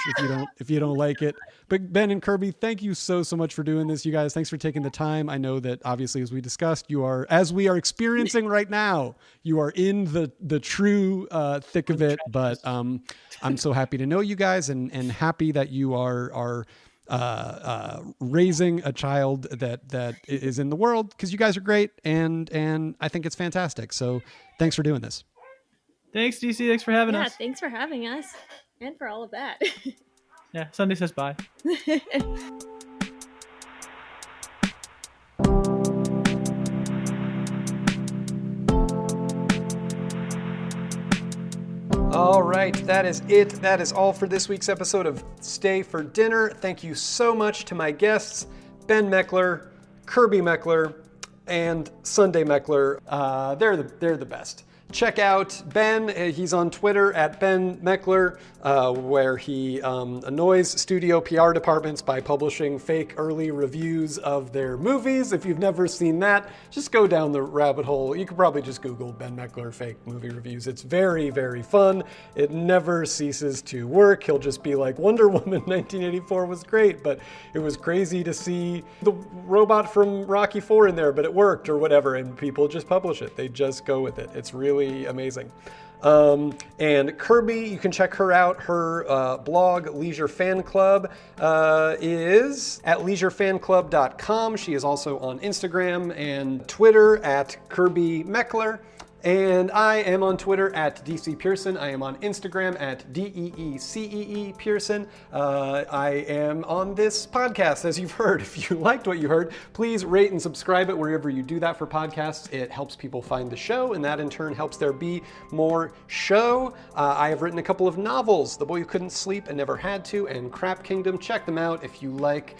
if you don't like it. But Ben and Kirby, thank you so much for doing this, you guys. Thanks for taking the time. I know that obviously, as we discussed, as we are experiencing right now, you are in the true thick of it. But I'm so happy to know you guys, and happy that you are raising a child that is in the world, because you guys are great, and I think it's fantastic. So thanks for doing this. Thanks, DC. Thanks for having us. Yeah, thanks for having us and for all of that. Yeah, Sunday says bye. All right, that is it. That is all for this week's episode of Stay for Dinner. Thank you so much to my guests, Ben Mekler, Kirby Mekler, and Sunday Mekler. They're the best. Check out Ben. He's on Twitter at Ben Mekler, where he annoys studio PR departments by publishing fake early reviews of their movies. If you've never seen that, just go down the rabbit hole. You could probably just Google Ben Mekler fake movie reviews. It's very, very fun. It never ceases to work. He'll just be like, Wonder Woman 1984 was great, but it was crazy to see the robot from Rocky IV in there, but it worked or whatever, and people just publish it. They just go with it. It's really amazing. And Kirby, you can check her out. Her blog, Leisure Fan Club, is at leisurefanclub.com. She is also on Instagram and Twitter at Kirby Mekler. And I am on Twitter at DC Pierson. I am on Instagram at DEECEE Pierson. I am on this podcast, as you've heard. If you liked what you heard, please rate and subscribe it wherever you do that for podcasts. It helps people find the show, and that in turn helps there be more show. I have written a couple of novels, The Boy Who Couldn't Sleep and Never Had To, and Crap Kingdom. Check them out if you like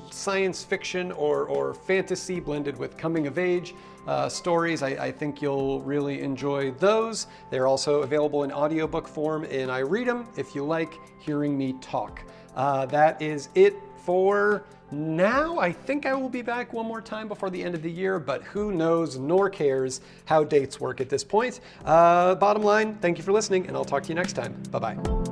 science fiction or fantasy blended with coming of age stories. I think you'll really enjoy those. They're also available in audiobook form, and I read them if you like hearing me talk. That is it for now. I think I will be back one more time before the end of the year, but who knows nor cares how dates work at this point. Bottom line, thank you for listening, and I'll talk to you next time. Bye-bye.